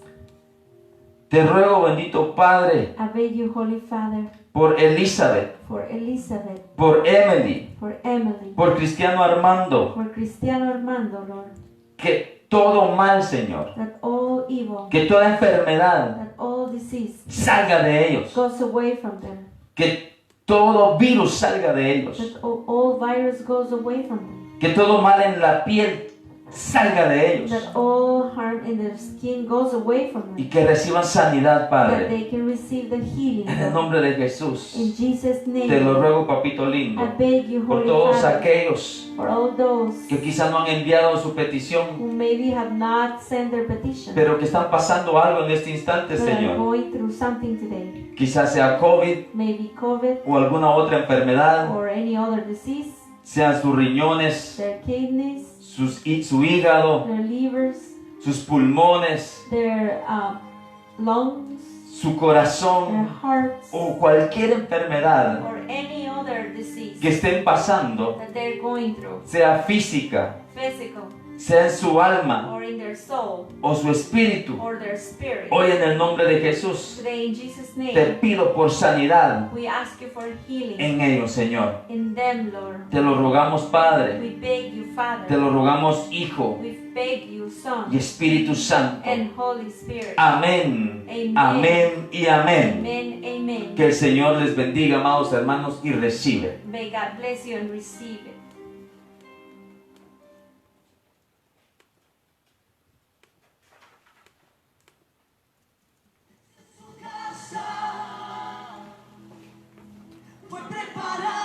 Te ruego, bendito Padre, I beg you, Holy Father, por Elizabeth, for Elizabeth, por Emily, for Emily, por Cristiano Armando, for Cristiano Armando, Lord, que todo mal, Señor, that all evil, que toda enfermedad that all disease salga de ellos, goes away from them, que todo virus salga de ellos, that all virus goes away from them, que todo mal en la piel salga de ellos that all harm in their skin goes away from y them, que reciban sanidad, that Padre, they can receive the healing, en el Lord. nombre de Jesús. In Jesus' name, Te lo ruego, papito lindo, I beg you, por Holy todos Father, aquellos for all those que quizás no han enviado su petición, who maybe have not sent their petition, pero que están pasando algo en este instante, but are Señor. going through something today, Quizás sea COVID maybe COVID o alguna otra enfermedad, or any other disease, sean sus riñones, their kidneys, su hígado, their livers, sus pulmones, their lungs, su their corazón hearts, o cualquier enfermedad or any other disease que estén pasando, that they're going through, sea física, physical, sea en su alma or in their soul, o su espíritu. or their spirit. Hoy en el nombre de Jesús Today, in Jesus' te name, pido por sanidad we ask you for healing en ellos, Señor. in them, Lord. Te lo rogamos, Padre. We beg you, Te Father. lo rogamos, Hijo We beg you, Son y Espíritu Santo. and Holy Spirit. Amén. Amen. Amén y amén. Amen. Amen. Que el Señor les bendiga, amados hermanos, y recibe. May God bless you and receive it. Fue preparado.